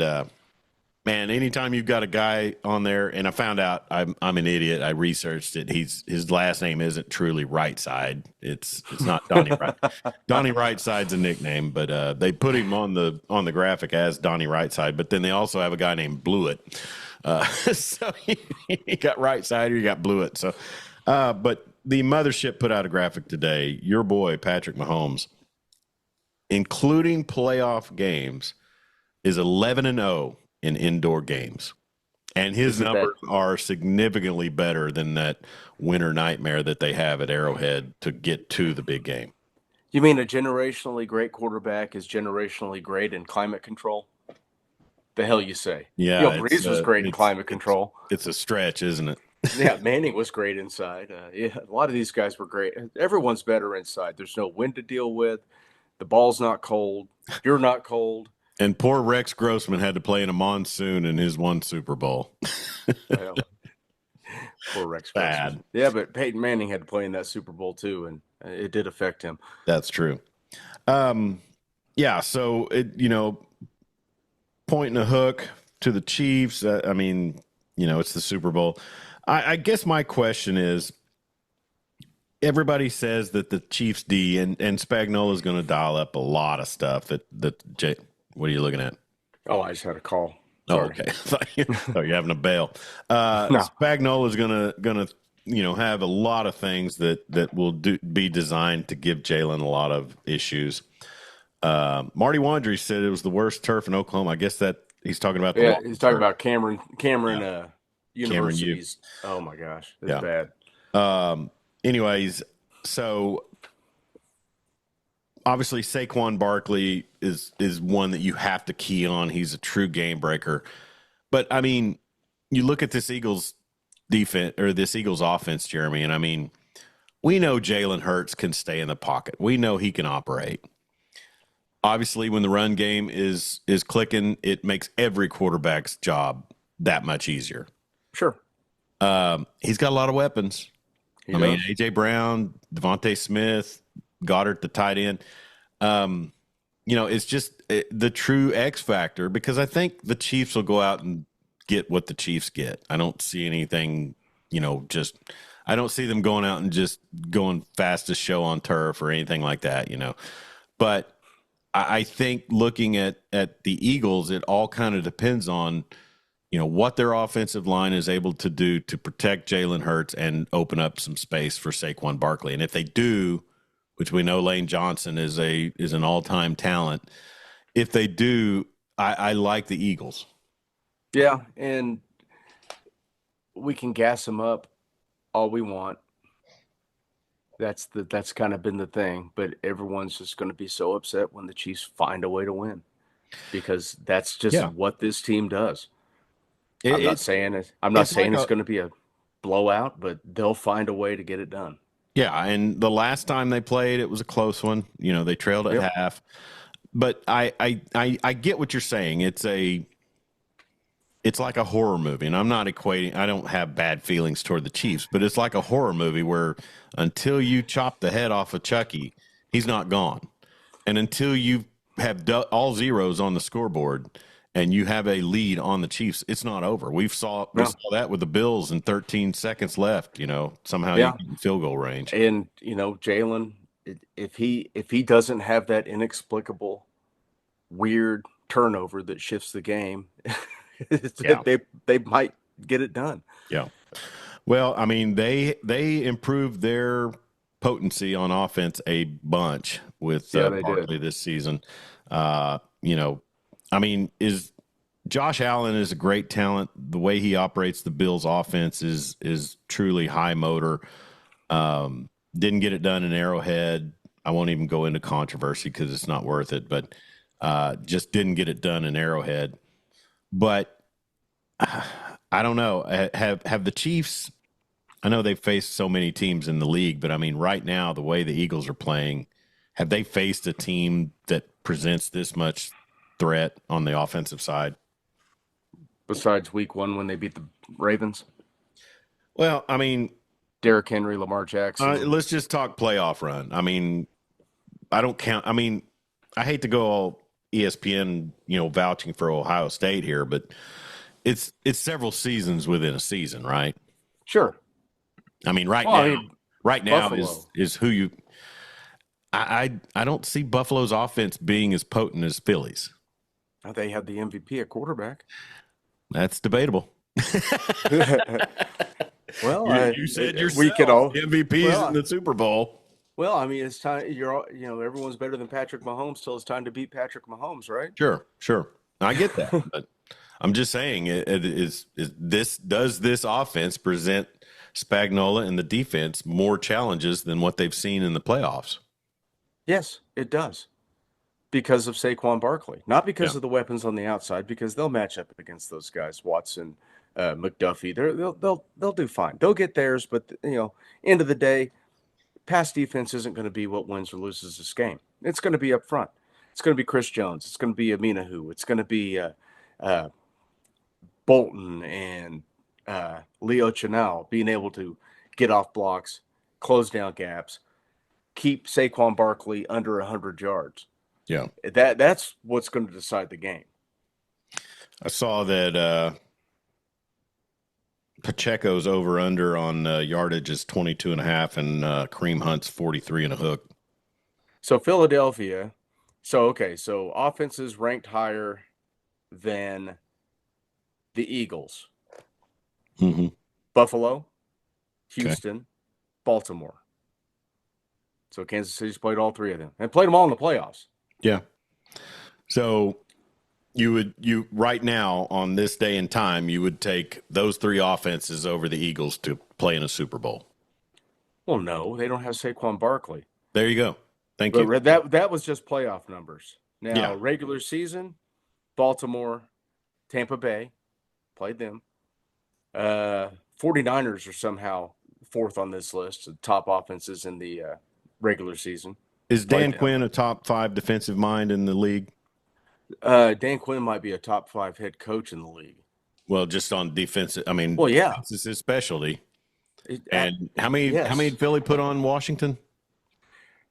man, anytime you've got a guy on there, and I found out I'm an idiot. I researched it. His last name isn't truly Rightside. It's not Donnie Right. Donnie Rightside's a nickname, but they put him on the graphic as Donnie Rightside. But then they also have a guy named Blewett. So you got Rightside or you got Blewett. So, but the mothership put out a graphic today. Your boy Patrick Mahomes, including playoff games, is 11-0 in indoor games. And his numbers are significantly better than that winter nightmare that they have at Arrowhead to get to the big game. You mean a generationally great quarterback is generationally great in climate control? The hell you say? Yeah. Breeze was great in climate control. It's a stretch, isn't it? Yeah, Manning was great inside. A lot of these guys were great. Everyone's better inside. There's no wind to deal with. The ball's not cold. You're not cold. And poor Rex Grossman had to play in a monsoon in his one Super Bowl. Well, poor Rex Grossman. Yeah, but Peyton Manning had to play in that Super Bowl too, and it did affect him. That's true. Yeah, so, pointing a hook to the Chiefs, it's the Super Bowl. I guess my question is, everybody says that the Chiefs D and Spagnuolo is going to dial up a lot of stuff what are you looking at? Oh, I just had a call. Sorry. Oh, okay. I thought you're having a bail. No. Spagnuolo is gonna have a lot of things that will be designed to give Jalen a lot of issues. Marty Wandry said it was the worst turf in Oklahoma. I guess that he's talking about. He's talking about Cameron universities. Oh my gosh, it's bad. Anyways, so obviously Saquon Barkley is one that you have to key on. He's a true game breaker. But I mean, you look at this Eagles defense or this Eagles offense, Jeremy, and we know Jalen Hurts can stay in the pocket. We know he can operate. Obviously, when the run game is clicking, it makes every quarterback's job that much easier. Sure. He's got a lot of weapons. A.J. Brown, Devontae Smith, Goddard, the tight end. It's just the true X factor because I think the Chiefs will go out and get what the Chiefs get. I don't see anything, I don't see them going out and just going fastest show on turf or anything like that, But I think looking at the Eagles, it all kind of depends on, what their offensive line is able to do to protect Jalen Hurts and open up some space for Saquon Barkley. And if they do, which we know Lane Johnson is an all-time talent, if they do, I like the Eagles. Yeah, and we can gas them up all we want. That's kind of been the thing, but everyone's just going to be so upset when the Chiefs find a way to win because that's just what this team does. I'm not It's saying it. I'm not it's like saying it's a going to be a blowout, but they'll find a way to get it done. yeah, and the last time they played, it was a close one. You know, they trailed at Yep. half. But I get what you're saying. It's like a horror movie, and I'm not equating. I don't have bad feelings toward the Chiefs, but it's like a horror movie where until you chop the head off of Chucky, he's not gone, and until you have all zeros on the scoreboard and you have a lead on the Chiefs, it's not over. We saw No. that with the Bills and 13 seconds left. You know, somehow you Yeah. get in field goal range. And Jalen, if he doesn't have that inexplicable, weird turnover that shifts the game, Yeah. they might get it done. Yeah. Well, I mean, they improved their potency on offense a bunch with Yeah, they Barkley did. this season. You know, I mean, is Josh Allen is a great talent. The way he operates the Bills' offense is truly high motor. Didn't get it done in Arrowhead. I won't even go into controversy because it's not worth it. But just didn't get it done in Arrowhead. But I don't know. Have the Chiefs? I know they've faced so many teams in the league, but I mean, right now, the way the Eagles are playing, have they faced a team that presents this much threat on the offensive side? Besides week 1 when they beat the Ravens, Well, I mean, Derrick Henry, Lamar Jackson. let's just talk playoff run. I mean, I don't count. I mean, I hate to go all ESPN, vouching for Ohio State here, but it's several seasons within a season, right? Sure. I mean, right now Buffalo. is who you. I don't see Buffalo's offense being as potent as Philly's. They had the MVP at quarterback. That's debatable. Well, you said yourself, we could all MVPs in the Super Bowl. Well, I mean, it's time. Everyone's better than Patrick Mahomes till it's time to beat Patrick Mahomes, right? Sure. I get that, but I'm just saying, does this offense present Spagnuolo and the defense more challenges than what they've seen in the playoffs? Yes, it does. Because of Saquon Barkley, not because of the weapons on the outside, because they'll match up against those guys, Watson, McDuffie. They'll do fine. They'll get theirs, but end of the day, pass defense isn't going to be what wins or loses this game. It's going to be up front. It's going to be Chris Jones. It's going to be Aminahu. It's going to be Bolton and Leo Chenal being able to get off blocks, close down gaps, keep Saquon Barkley under 100 yards. Yeah, that's what's going to decide the game. I saw that Pacheco's over under on yardage is 22.5, and Kareem Hunt's 43 and a hook. So Philadelphia. So offenses ranked higher than the Eagles. Mm-hmm. Buffalo, Houston, Baltimore. So Kansas City's played all three of them and played them all in the playoffs. Yeah. So you right now on this day and time, you would take those three offenses over the Eagles to play in a Super Bowl. Well, no, they don't have Saquon Barkley. There you go. Thank you. That was just playoff numbers. Now, regular season, Baltimore, Tampa Bay, played them. 49ers are somehow fourth on this list of top offenses in the regular season. Is Dan Quinn a top 5 defensive mind in the league? Dan Quinn might be a top 5 head coach in the league. Well, just on defensive. I mean, defense is his specialty. And how many did Philly put on Washington?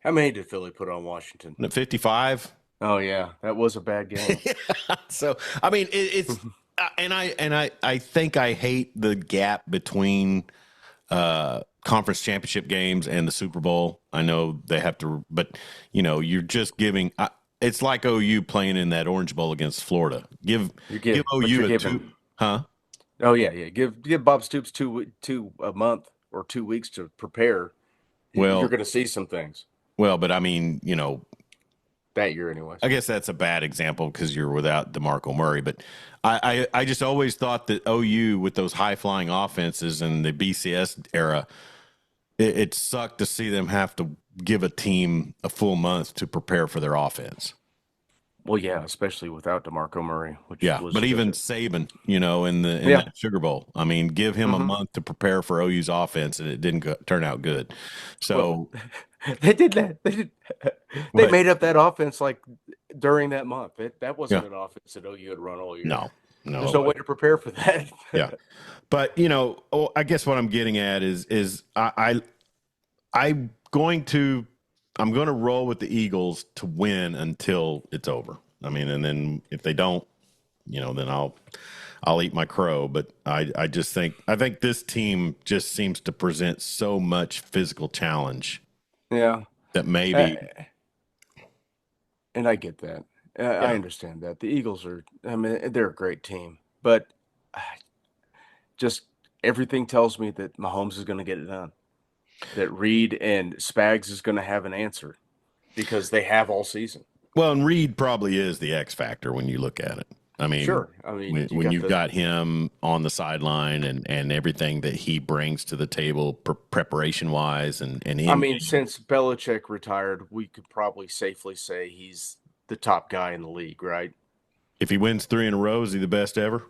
How many did Philly put on Washington? 55. Oh yeah, that was a bad game. So I mean, it's and I think I hate the gap between conference championship games and the Super Bowl. I know they have to, but you're just giving. It's like OU playing in that Orange Bowl against Florida. Give OU a 2, huh? Oh yeah. Give Bob Stoops two a month or 2 weeks to prepare. Well, you're going to see some things. Well, but I mean, that year anyway. I guess that's a bad example because you're without DeMarco Murray. But I just always thought that OU with those high flying offenses and the BCS era, it sucked to see them have to give a team a full month to prepare for their offense. Well, yeah, especially without DeMarco Murray, which Yeah, was but just even Saban, in yeah. that Sugar Bowl, I mean, give him a Hmm. month to prepare for OU's offense, and it didn't turn out good. Well, So, they did that. They what? made up that offense like during that month. That wasn't Yeah, an offense that OU had run all year. no, no, There's it no way wasn't. to prepare for that. Yeah, but I guess what I'm getting at is I'm going to I'm going to roll with the Eagles to win until it's over. I mean, and then if they don't, then I'll eat my crow. But I just think this team just seems to present so much physical challenge Yeah. that Uh, maybe and I get that. I yeah. understand that. The Eagles are, I mean, they're a great team, but uh, just everything tells me that Mahomes is going to get it done. That Reed and Spags is going to have an answer because they have all season. Well, and Reed probably is the X factor when you look at it. I mean, Sure. I mean, you when got you've the, got him on the sideline and everything that he brings to the table preparation wise and I in mean, game. since Belichick retired, we could probably safely say he's the top guy in the league, right? If he wins 3 in a row, is he the best ever?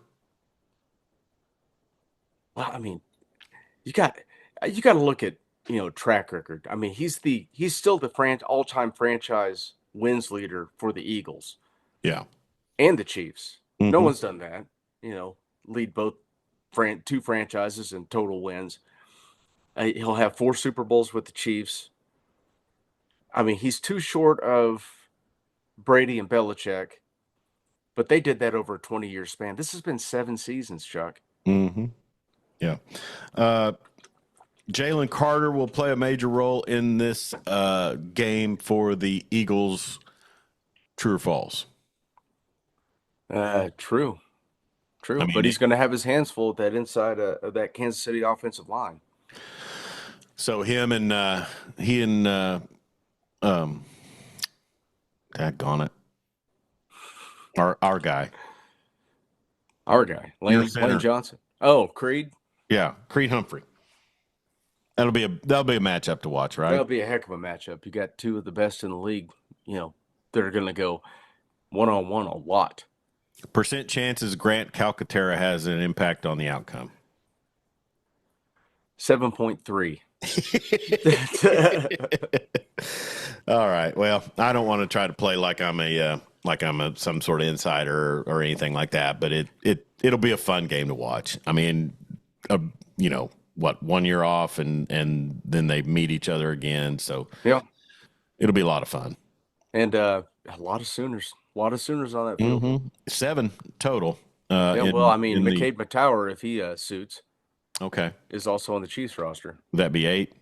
Well, I mean, you got you got to look at track record. I mean, he's still the all-time franchise wins leader for the Eagles Yeah. and the Chiefs. No Hmm. one's done that. Lead both two franchises in total wins. He'll have 4 Super Bowls with the Chiefs. I mean, he's too short of Brady and Belichick, but they did that over a 20-year span. This has been 7 seasons, Chuck. Hmm. Yeah. Uh, Jalen Carter will play a major role in this game for the Eagles. True or false? True, I true. But mean, he's going to have his hands full with that inside of that Kansas City offensive line. so him and he and um, daggone it, our guy, Our guy, your Lane center, Johnson. Oh, Creed. yeah, Creed Humphrey. That'll be a matchup to watch, right? That'll be a heck of a matchup. You got two of the best in the league, that are going to go one-on-one a lot. Percent chances Grant Calcaterra has an impact on the outcome. 7.3. All right. Well, I don't want to try to play like I'm a some sort of insider or anything like that, but it'll be a fun game to watch. I mean, what, 1 year off and then they meet each other again, so Yeah. it'll be a lot of fun. And a lot of Sooners. A lot of Sooners on that field. 7 total. Yeah, well, I mean, In the McCade McTower, if he suits, okay, is also on the Chiefs roster. would that be 8?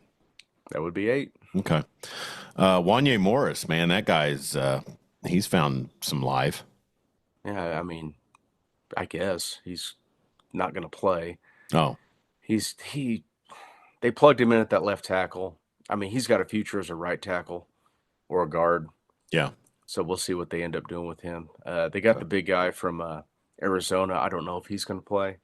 That would be 8. Okay. Wanye Morris, man, that guy's he's found some life. Yeah, I mean, I guess he's not going to play. Oh, They plugged him in at that left tackle. I mean, he's got a future as a right tackle or a guard. yeah. So we'll see what they end up doing with him. They got the big guy from Arizona. I don't know if he's going to play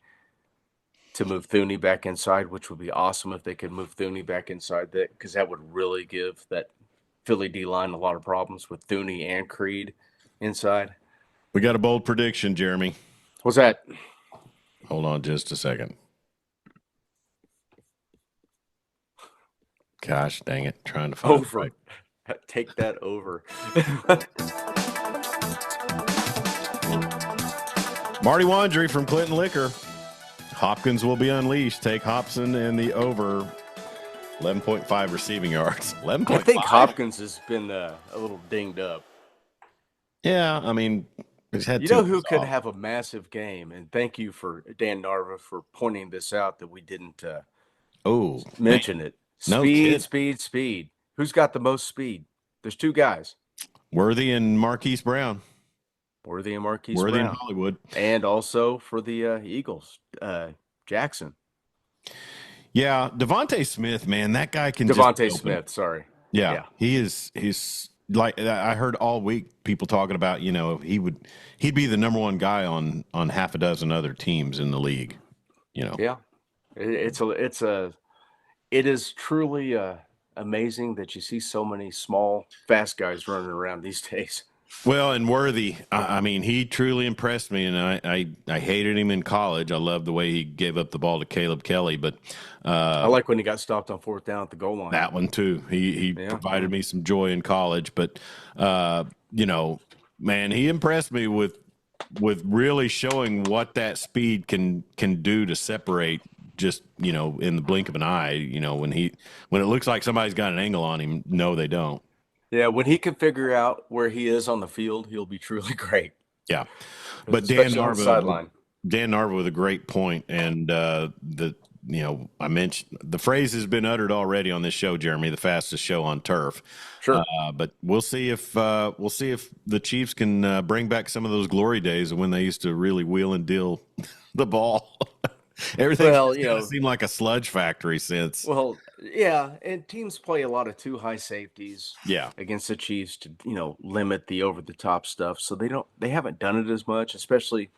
to move Thuney back inside, which would be awesome if they could move Thuney back inside that because that would really give that Philly D line a lot of problems with Thuney and Creed inside. We got a bold prediction, Jeremy. What's that? Hold on just a second. Gosh dang it. Trying to find Over. Right. Take that over. Marty Wandry from Clinton Liquor. Hopkins will be unleashed. Take Hobson in the over 11.5 receiving yards. 11.5. I think Hopkins has been a little dinged up. Yeah, I mean, he's had You two know who weeks could off. have a massive game? And thank you for Dan Narva for pointing this out that we didn't Oh, mention it. No Speed, kid. speed, speed. Who's got the most speed? There's 2 guys. Worthy and Marquise Brown. Worthy and Marquise Worthy in Brown. Hollywood. And also for the Eagles, Jackson. Yeah, Devontae Smith, man, that guy can Devontae just open. Smith, sorry. Yeah, Yeah. he's like I heard all week people talking about, he'd be the number 1 guy on half a dozen other teams in the league, Yeah. It is truly amazing that you see so many small, fast guys running around these days. Well, and Worthy, I mean, he truly impressed me, and I hated him in college. I loved the way he gave up the ball to Caleb Kelly, but I like when he got stopped on 4th down at the goal line. that one too. He provided me some joy in college, but you know, man, he impressed me with really showing what that speed can do to separate just, you know, in the blink of an eye. You know, when it looks like somebody's got an angle on him, no, they don't. Yeah, when he can figure out where he is on the field, he'll be truly great. Yeah, but Dan Narva with a great point, and you know, I mentioned the phrase has been uttered already on this show, Jeremy, the fastest show on turf. Sure, but we'll see if the Chiefs can bring back some of those glory days of when they used to really wheel and deal the ball. Everything seemed like a sludge factory since. Well, yeah, and teams play a lot of 2 high safeties. Yeah, against the Chiefs to limit the over the top stuff. So they haven't done it as much, especially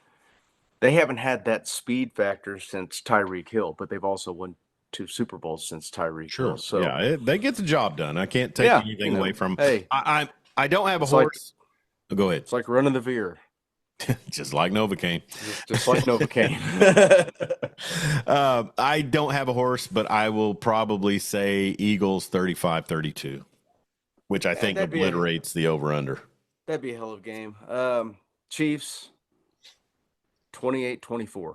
they haven't had that speed factor since Tyreek Hill, but they've also won 2 Super Bowls since Tyreek Hill. So yeah, they get the job done. I can't take anything away from. Hey, I don't have a horse. Go ahead. It's like running the veer. Just like Novocaine. Just like Novocaine. I don't have a horse, but I will probably say Eagles 35-32, which I think obliterates the over-under. That'd be a hell of a game. Chiefs 28-24.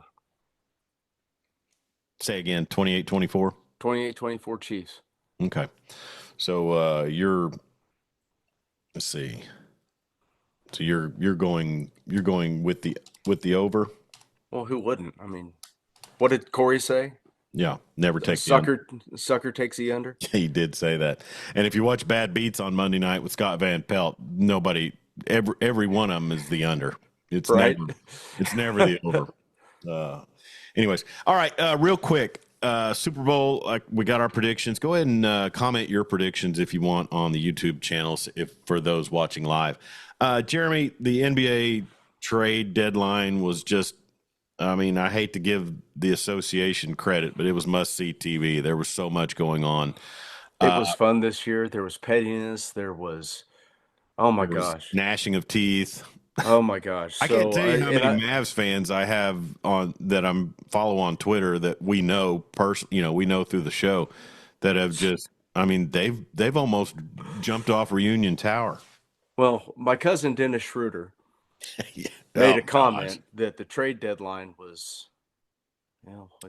Say again, 28-24? 28-24 Chiefs. Okay. So let's see. So you're going with the over? Well, who wouldn't? I mean, what did Corey say? Yeah, never take sucker takes the under. He did say that. And if you watch Bad Beats on Monday night with Scott Van Pelt, every one of them is the under. It's right. It's never the over. Anyways, all right. Real quick, Super Bowl. We got our predictions. Go ahead and comment your predictions if you want on the YouTube channels. If for those watching live. Jeremy, the NBA trade deadline was just, I mean, I hate to give the association credit, but it was must-see TV. There was so much going on. It was fun this year. There was pettiness. There was, oh my gosh, gnashing of teeth. Oh my gosh. I can't tell you how many Mavs fans I have that I'm follow on Twitter that we know we know through the show that have just, I mean, they've almost jumped off Reunion Tower. Well, my cousin Dennis Schroeder made a comment that the trade deadline was,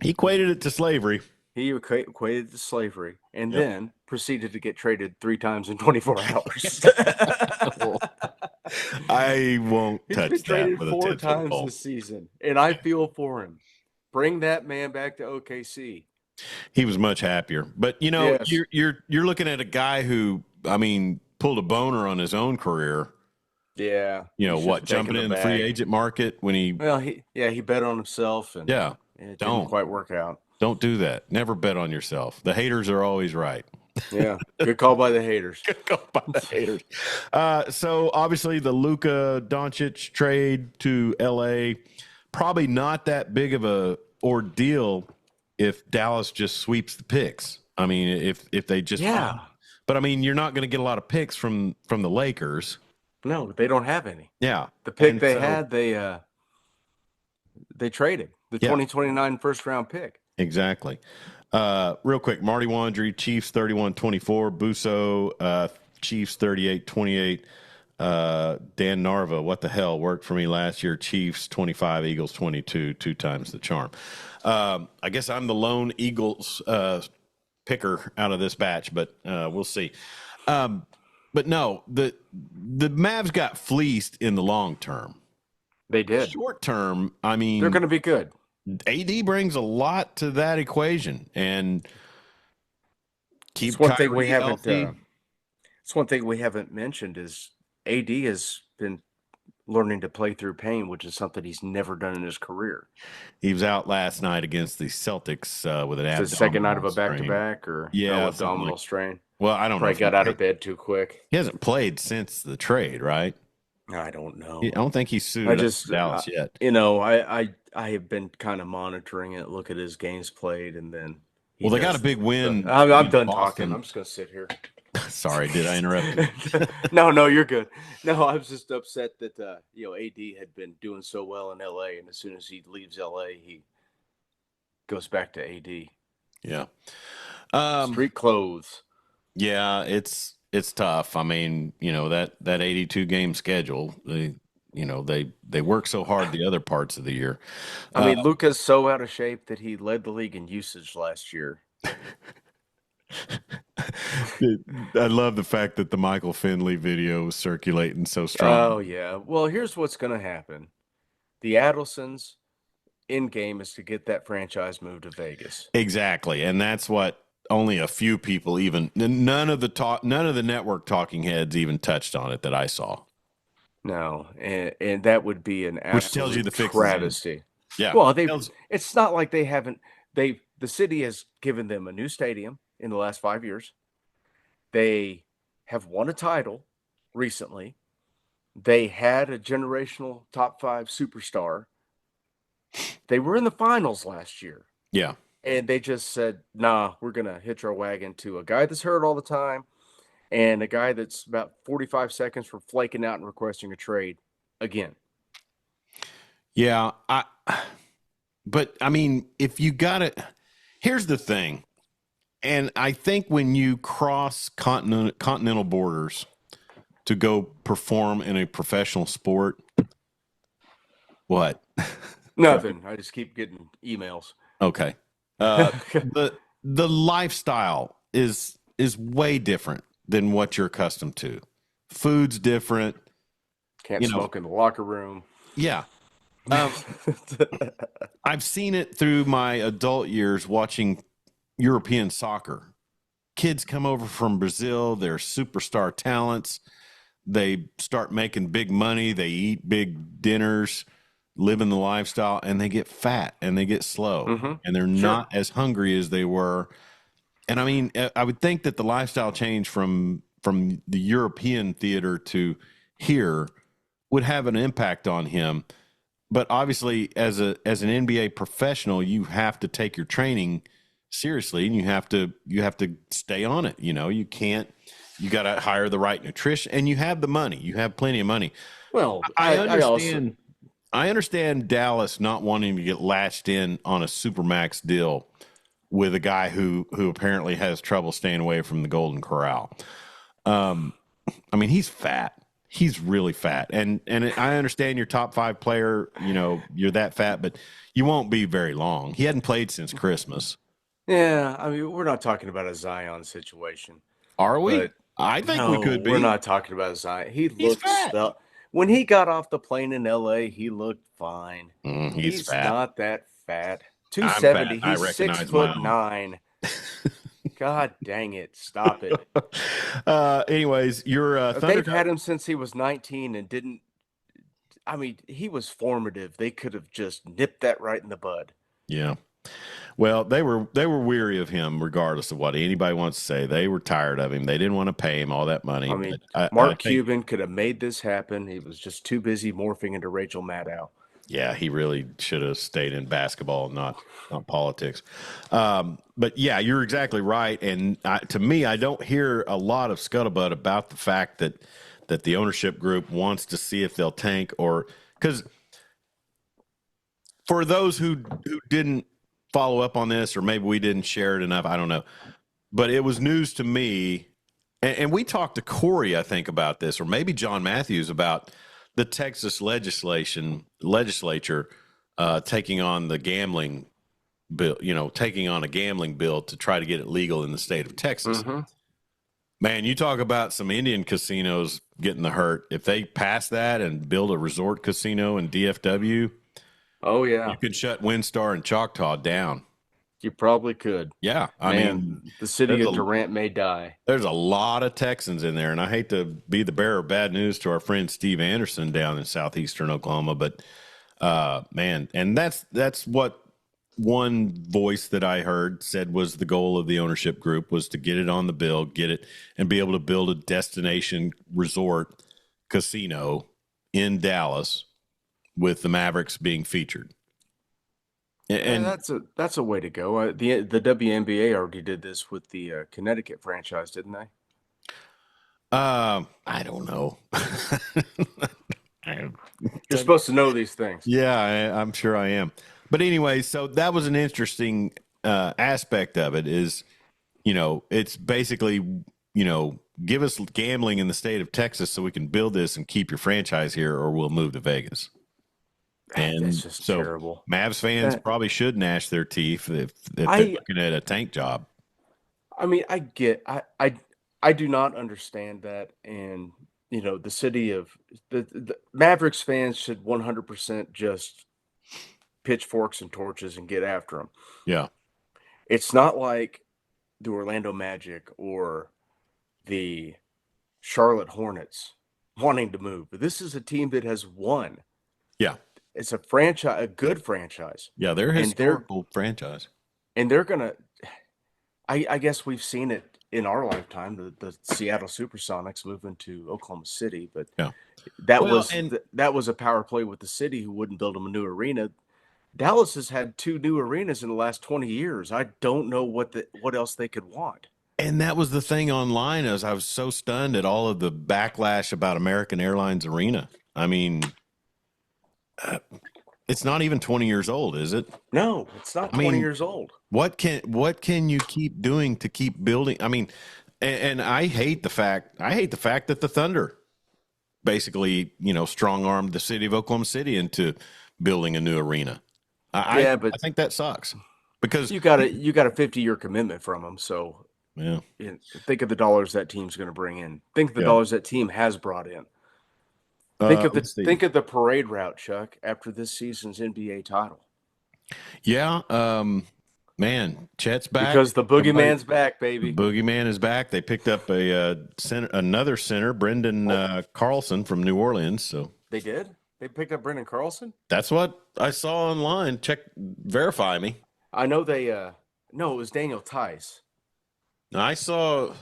he equated it to slavery. He equated it to slavery, and then proceeded to get traded 3 times in 24 hours. I won't touch He's been that with traded 4 times ball. this season, and I feel for him. Bring that man back to OKC. He was much happier, but yes. you're looking at a guy who, I mean, pulled a boner on his own career. Yeah. Jumping in the free agent market when he bet on himself and it didn't quite work out. Don't do that. Never bet on yourself. The haters are always right. Yeah. Good call by the haters. Good call by the haters. So obviously the Luka Doncic trade to LA, probably not that big of a ordeal if Dallas just sweeps the picks. I mean, if they just But I mean, you're not going to get a lot of picks from the Lakers. No, they don't have any. Yeah, the pick had, they traded the 2029 first round pick. Exactly. Real quick, Marty Wandry, Chiefs 31-24, Busso, Chiefs 38-28. Dan Narva, what the hell, worked for me last year. Chiefs 25, Eagles 22, 2 times the charm. I guess I'm the lone Eagles picker out of this batch, but we'll see. But no, the Mavs got fleeced in the long term. They did. Short term, I mean, they're going to be good. AD brings a lot to that equation, and keep one Kyrie thing we healthy. haven't. It's one thing we haven't mentioned is AD has been learning to play through pain, which is something he's never done in his career. He was out last night against the Celtics with an abdominal the second night of a strain. back-to-back, or abdominal strain. Well, I don't know. Probably got out of bed too quick. He hasn't played since the trade, right? I don't know. I don't think he's suited up for Dallas yet. I have been kind of monitoring it, look at his games played, and then they got a big win. I'm done talking. I'm just going to sit here. Sorry, did I interrupt you? No, you're good. No, I was just upset that AD had been doing so well in LA, and as soon as he leaves LA, he goes back to AD. Yeah. Street clothes. Yeah, it's tough. I mean, that 82 game schedule, they work so hard the other parts of the year. I mean, Luka's so out of shape that he led the league in usage last year. I love the fact that the Michael Finley video was circulating so strong. Oh yeah. Well, here's what's going to happen. The Adelsons end game is to get that franchise moved to Vegas. Exactly, and that's what only a few people none of the network talking heads even touched on it that I saw. No, and that would be an absolute which tells you the travesty. Yeah. Well, it's not like they haven't. The city has given them a new stadium in the last 5 years. They have won a title recently. They had a generational top 5 superstar. They were in the finals last year. Yeah. And they just said, nah, we're going to hitch our wagon to a guy that's hurt all the time and a guy that's about 45 seconds from flaking out and requesting a trade again. Yeah. But I mean, if you got it, here's the thing. And I think when you cross continental borders to go perform in a professional sport, what? Nothing. I just keep getting emails. Okay. The lifestyle is way different than what you're accustomed to. Food's different. Can't smoke in the locker room. Yeah. I've seen it through my adult years watching European soccer. Kids come over from Brazil. They're superstar talents. They start making big money. They eat big dinners, living the lifestyle, and they get fat and they get slow, and they're not as hungry as they were. And I mean, I would think that the lifestyle change from the European theater to here would have an impact on him. But obviously, as an NBA professional, you have to take your training seriously, and you have to stay on it. You got to hire the right nutrition, and you have the money. You have plenty of money. Well, I understand Dallas not wanting to get latched in on a Supermax deal with a guy who apparently has trouble staying away from the Golden Corral. I mean, he's fat. He's really fat. And I understand your top 5 player, you're that fat, but you won't be very long. He hadn't played since Christmas. Yeah, I mean, we're not talking about a Zion situation. Are we? I think we could be. We're not talking about Zion. He's fat. When he got off the plane in LA, he looked fine. He's fat. Not that fat. 270. Fat. He's 6'9". God dang it! Stop it. Anyways, your they've had him since he was 19 and didn't. I mean, he was formative. They could have just nipped that right in the bud. Yeah. Well, they were weary of him, regardless of what anybody wants to say. They were tired of him. They didn't want to pay him all that money. I mean, Mark Cuban could have made this happen. He was just too busy morphing into Rachel Maddow. Yeah, he really should have stayed in basketball, not politics. But yeah, you're exactly right. And to me, I don't hear a lot of scuttlebutt about the fact that the ownership group wants to see if they'll tank, or because for those who didn't follow up on this, or maybe we didn't share it enough, I don't know. But it was news to me, and we talked to Corey, I think, about this, or maybe John Matthews, about the Texas legislature taking on the gambling bill, taking on a gambling bill to try to get it legal in the state of Texas. Man, you talk about some Indian casinos getting the hurt. If they pass that and build a resort casino in DFW, oh yeah, you could shut WinStar and Choctaw down. You probably could. Yeah, I mean, the city of Durant may die. There's a lot of Texans in there, and I hate to be the bearer of bad news to our friend Steve Anderson down in southeastern Oklahoma, but man, and that's what one voice that I heard said was the goal of the ownership group was to get it on the bill, get it, and be able to build a destination resort casino in Dallas with the Mavericks being featured. And that's a way to go. The WNBA already did this with the Connecticut franchise, didn't they? I don't know. You're supposed to know these things. Yeah, I'm sure I am. But anyway, so that was an interesting aspect of it is, it's basically, give us gambling in the state of Texas so we can build this and keep your franchise here or we'll move to Vegas. And that's just so terrible. Mavs fans probably should gnash their teeth if they're looking at a tank job. I mean, I do not understand that. And, the city of the Mavericks fans should 100% just pitchforks and torches and get after them. Yeah. It's not like the Orlando Magic or the Charlotte Hornets wanting to move. But this is a team that has won. Yeah. It's a franchise, a good franchise. Yeah, they're a historical franchise. And they're going to, I guess we've seen it in our lifetime, the Seattle Supersonics moving to Oklahoma City. But that was a power play with the city who wouldn't build them a new arena. Dallas has had 2 new arenas in the last 20 years. I don't know what else they could want. And that was the thing online, as I was so stunned at all of the backlash about American Airlines Arena. I mean, it's not even 20 years old, is it? No, it's not 20 years old. What can you keep doing to keep building? I mean, and I hate the fact that the Thunder basically, strong-armed the city of Oklahoma City into building a new arena. I think that sucks because you got a 50-year commitment from them. So think of the dollars that team's going to bring in. Think of the dollars that team has brought in. Think of the parade route, Chuck, after this season's NBA title. Yeah, man, Chet's back because the boogeyman's back, baby. The boogeyman is back. They picked up another center, Brendan Carlson from New Orleans. So they did. They picked up Brendan Carlson? That's what I saw online. Verify me. I know they no, it was Daniel Tice. I saw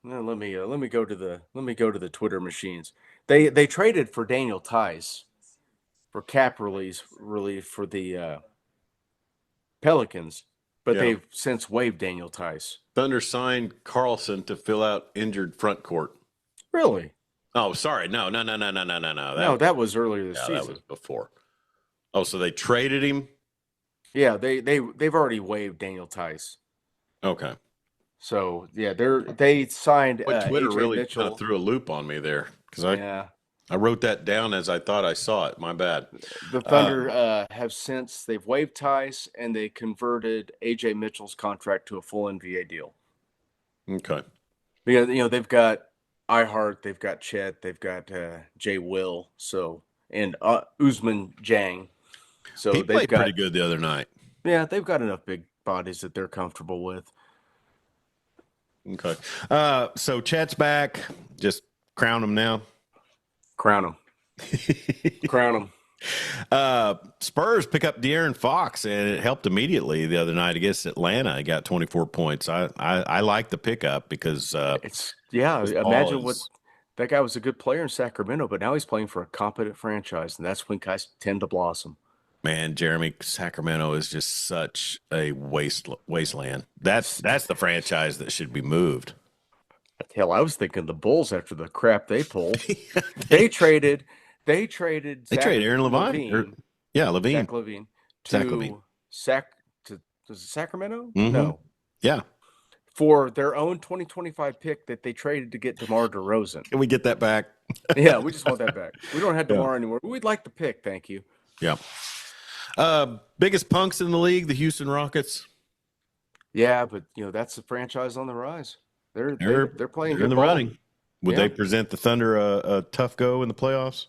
let me go to the Twitter machines. They traded for Daniel Tice for cap relief for the Pelicans, but they've since waived Daniel Tice. Thunder signed Carlson to fill out injured front court. Really? Oh, sorry. No. That was earlier this season. That was before. Oh, so they traded him? Yeah, they've already waived Daniel Tice. Okay. So they signed. Twitter AJ really Mitchell. kind of threw a loop on me there because I wrote that down as I thought I saw it. My bad. The Thunder have since they've waived Tice and they converted AJ Mitchell's contract to a full NBA deal. Okay. Because they've got iHeart, they've got Chet, they've got Jay Will, and Usman Jang. So he played pretty good the other night. Yeah, they've got enough big bodies that they're comfortable with. Okay. So Chet's back. Just crown him now. Crown him. Spurs pick up De'Aaron Fox, and it helped immediately the other night against Atlanta. He got 24 points. I like the pickup because imagine what that guy was a good player in Sacramento, but now he's playing for a competent franchise, and that's when guys tend to blossom. Man, Jeremy, Sacramento is just such a wasteland. That's the franchise that should be moved. Hell, I was thinking the Bulls after the crap they pulled. They traded Aaron Levine. Levine. Zach Levine to Sacramento? Mm-hmm. No. Yeah. For their own 2025 pick that they traded to get DeMar DeRozan. Can we get that back? Yeah, we just want that back. We don't have DeMar anymore. We'd like the pick, thank you. Yeah. Biggest punks in the league, the Houston Rockets. Yeah, but that's the franchise on the rise. They're playing good in the ball. running. Would they present the Thunder a tough go in the playoffs?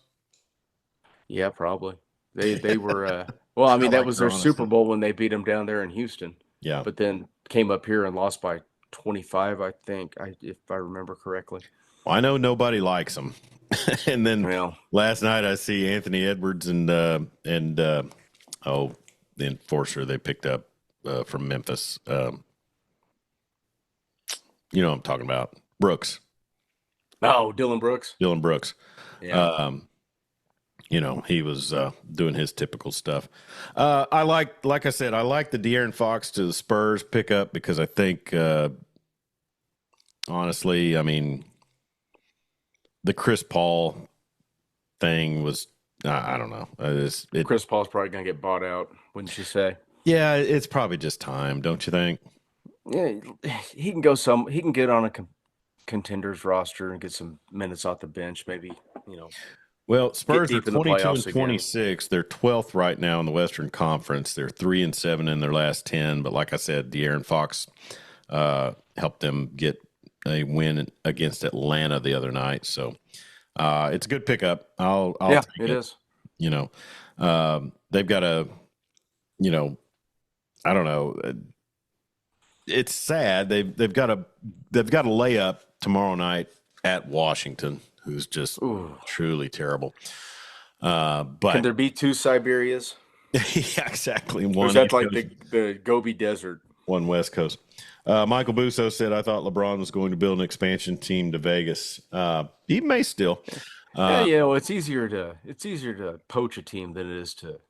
Yeah, probably. They were well, I mean, that was their Super Bowl when they beat them down there in Houston. Yeah. But then came up here and lost by 25, I think, if I remember correctly. Well, I know nobody likes them. And then last night I see Anthony Edwards and the enforcer they picked up from Memphis. You know what I'm talking about. Brooks. Oh, Dylan Brooks. Yeah. He was doing his typical stuff. I like I said, I like the De'Aaron Fox to the Spurs pickup because I think honestly. I mean, the Chris Paul thing was, I don't know. Chris Paul's probably going to get bought out, wouldn't you say? Yeah, it's probably just time, don't you think? Yeah, he can he can get on a contenders roster and get some minutes off the bench, maybe, Well, Spurs are deep in the 22 playoffs and 26. They're 12th right now in the Western Conference. They're 3-7 in their last 10. But like I said, De'Aaron Fox helped them get a win against Atlanta the other night. So it's a good pickup. I'll yeah, take it is. You know, they've got a, I don't know. It's sad. They've got a layup tomorrow night at Washington, who's just truly terrible. But can there be two Siberias? Yeah, exactly. Or is that like the Gobi Desert? One West Coast. Michael Busso said, "I thought LeBron was going to build an expansion team to Vegas. He may still. Well, it's easier to poach a team than it is to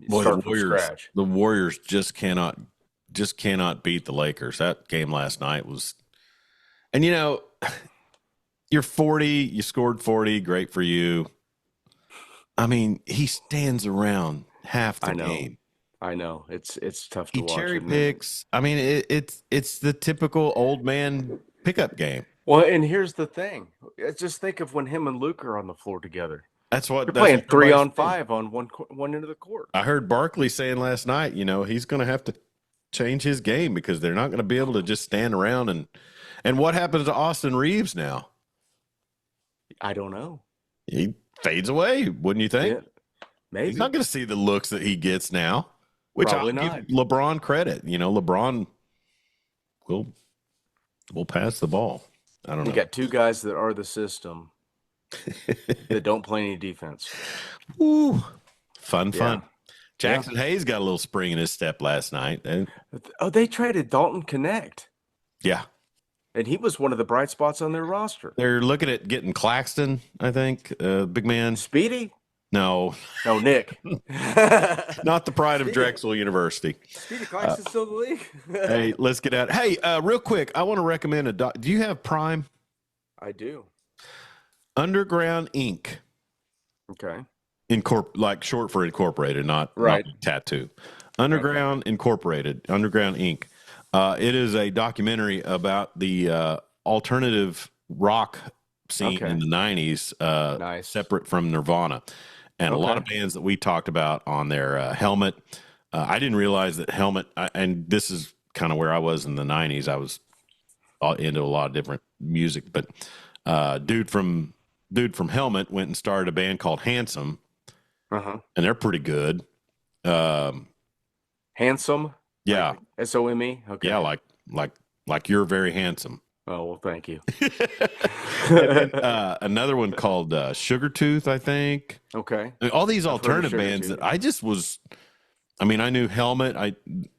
start from scratch. The Warriors just cannot beat the Lakers. That game last night was, and you're 40, you scored 40, great for you. I mean, he stands around half the game. I know. It's tough to watch. He cherry picks. I mean, it's the typical old man pickup game. Well, and here's the thing. Just think of when him and Luke are on the floor together. They're playing 3-on-5 on one end of the court. I heard Barkley saying last night, he's going to have to change his game because they're not going to be able to just stand around and what happens to Austin Reeves now? I don't know. He fades away, wouldn't you think? Yeah, maybe. He's not going to see the looks that he gets now, which Probably I'll not. give LeBron credit. LeBron will pass the ball. I don't know. You got two guys that are the system that don't play any defense. Ooh, fun. Jackson Hayes got a little spring in his step last night. They traded Dalton Connect. Yeah. And he was one of the bright spots on their roster. They're looking at getting Claxton, I think, big man. Speedy? No, Nick. Not the pride of Drexel University. Speedy Claxton's still in the league. Hey, let's get out. Hey, real quick, I want to recommend do you have Prime? I do. Underground Inc. Okay. Like short for incorporated, not tattoo. Underground Incorporated, Underground Inc. It is a documentary about the alternative rock scene in the 90s, nice. separate from Nirvana. And a lot of bands that we talked about on there, Helmet. I didn't realize that Helmet, and this is kind of where I was in the 90s. I was into a lot of different music, but dude from Helmet went and started a band called Handsome. And they're pretty good. Handsome? Yeah. Like SOME? Okay. Yeah, like you're very handsome. Oh, well, thank you. Then, another one called Sugar Tooth, I think. Okay. I mean, all these alternative bands that I just was, I knew Helmet.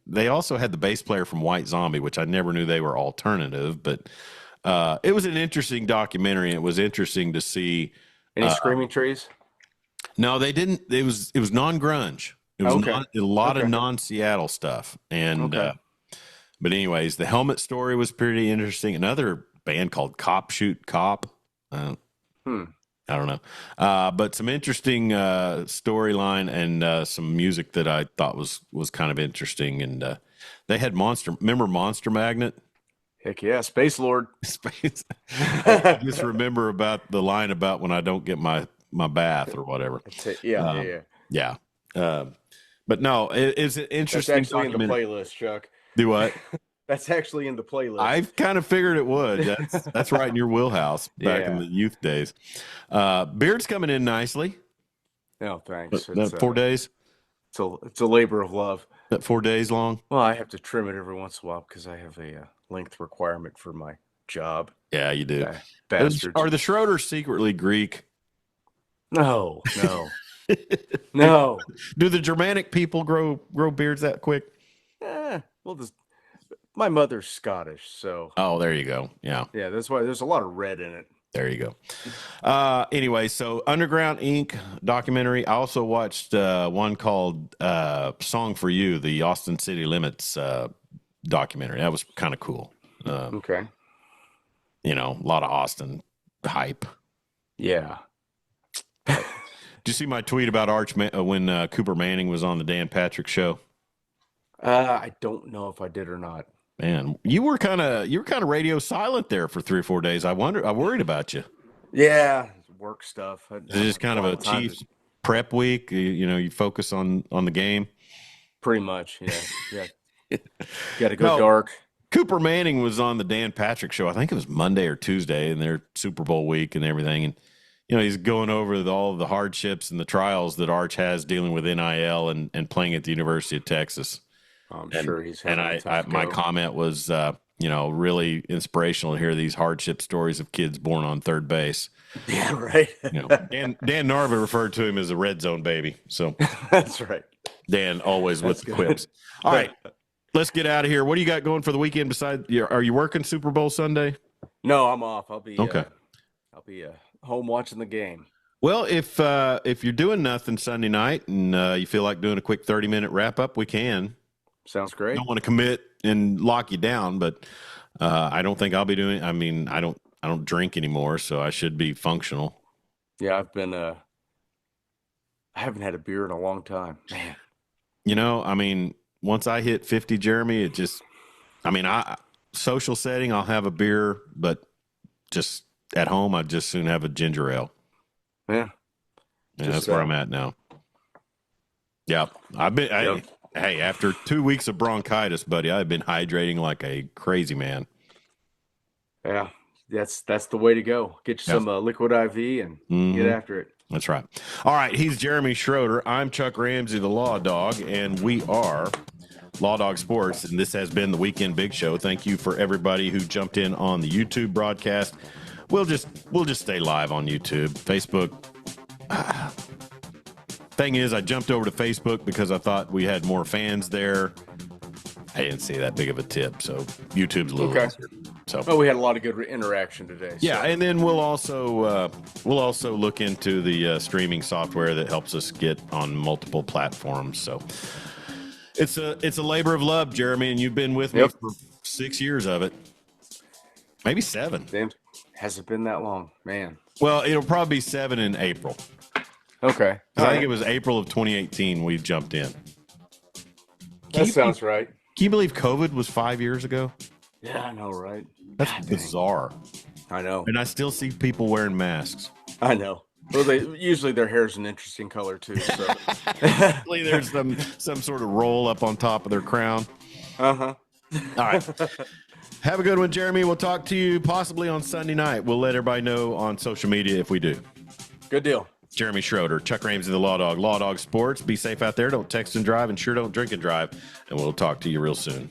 They also had the bass player from White Zombie, which I never knew they were alternative, but it was an interesting documentary. It was interesting to see. Any Screaming Trees? No, they didn't. It was non-grunge. It was a lot of non-Seattle stuff. And but anyways, the Helmet story was pretty interesting. Another band called Cop Shoot Cop. I don't know. But some interesting storyline and some music that I thought was kind of interesting. And they had remember Monster Magnet? Heck yeah, Space Lord. Space. I just remember about the line about when I don't get my bath or whatever. Yeah. But no, it's an interesting. That's actually in the playlist, Chuck. Do what? That's actually in the playlist. I kind of figured it would. That's right in your wheelhouse back in the youth days. Beard's coming in nicely. No, thanks. It's 4 days. It's a labor of love. That 4 days long. Well, I have to trim it every once in a while because I have a length requirement for my job. Yeah, you do. Bastards. Are the Schroeders secretly Greek? No. No. Do the Germanic people grow beards that quick? Well, my mother's Scottish, so. Oh, there you go. Yeah. Yeah, that's why there's a lot of red in it. There you go. Anyway, so Underground Inc. documentary. I also watched one called Song for You, the Austin City Limits documentary. That was kind of cool. Okay. a lot of Austin hype. Yeah. Did you see my tweet about when Cooper Manning was on the Dan Patrick Show? I don't know if I did or not. Man, you were kind of radio silent there for 3 or 4 days. I worried about you. Yeah, work stuff. Is it just kind of a Chiefs prep week? You focus on the game. Pretty much, yeah. Got to go dark. Cooper Manning was on the Dan Patrick Show. I think it was Monday or Tuesday in their Super Bowl week and everything. And he's going over all of the hardships and the trials that Arch has dealing with NIL and playing at the University of Texas. I'm sure he's having a tough go. My comment was, really inspirational to hear these hardship stories of kids born on third base. Yeah, right. Dan Narva referred to him as a red zone baby. So that's right. Dan always with the quips. All right, let's get out of here. What do you got going for the weekend besides? Are you working Super Bowl Sunday? No, I'm off. I'll be okay. I'll be home watching the game. Well, if you're doing nothing Sunday night and you feel like doing a quick 30-minute wrap up, we can. Sounds great. I don't want to commit and lock you down, but I don't think I'll be doing. I mean, I don't drink anymore, so I should be functional. Yeah, I've been. I haven't had a beer in a long time, man. Once I hit 50, Jeremy, it just. Social setting, I'll have a beer, but just at home, I'd just soon have a ginger ale. Yeah, that's where I'm at now. Yeah, I've been. Yep. Hey, after 2 weeks of bronchitis, buddy, I've been hydrating like a crazy man. Yeah, that's the way to go. Get you some liquid IV and get after it. That's right. All right, he's Jeremy Schroeder. I'm Chuck Ramsey, the Law Dog, and we are Law Dog Sports, and this has been the Weekend Big Show. Thank you for everybody who jumped in on the YouTube broadcast. We'll just stay live on YouTube, Facebook. Thing is, I jumped over to Facebook because I thought we had more fans there. I didn't see that big of a tip, so YouTube's a little easier. So, we had a lot of good interaction today. Yeah, and then we'll also look into the streaming software that helps us get on multiple platforms. So it's a labor of love, Jeremy, and you've been with me for 6 years of it, maybe 7. Damn, hasn't been that long, man. Well, it'll probably be 7 in April. Okay. I think it was April of 2018 we jumped in. That sounds right. Can you believe COVID was 5 years ago? Yeah, I know, right? That's bizarre. I know. And I still see people wearing masks. I know. Well, usually their hair is an interesting color too. So there's some sort of roll up on top of their crown. Uh-huh. All right. Have a good one, Jeremy. We'll talk to you possibly on Sunday night. We'll let everybody know on social media if we do. Good deal. Jeremy Schroeder, Chuck Ramsey, the Law Dog, Law Dog Sports. Be safe out there. Don't text and drive, and sure don't drink and drive. And we'll talk to you real soon.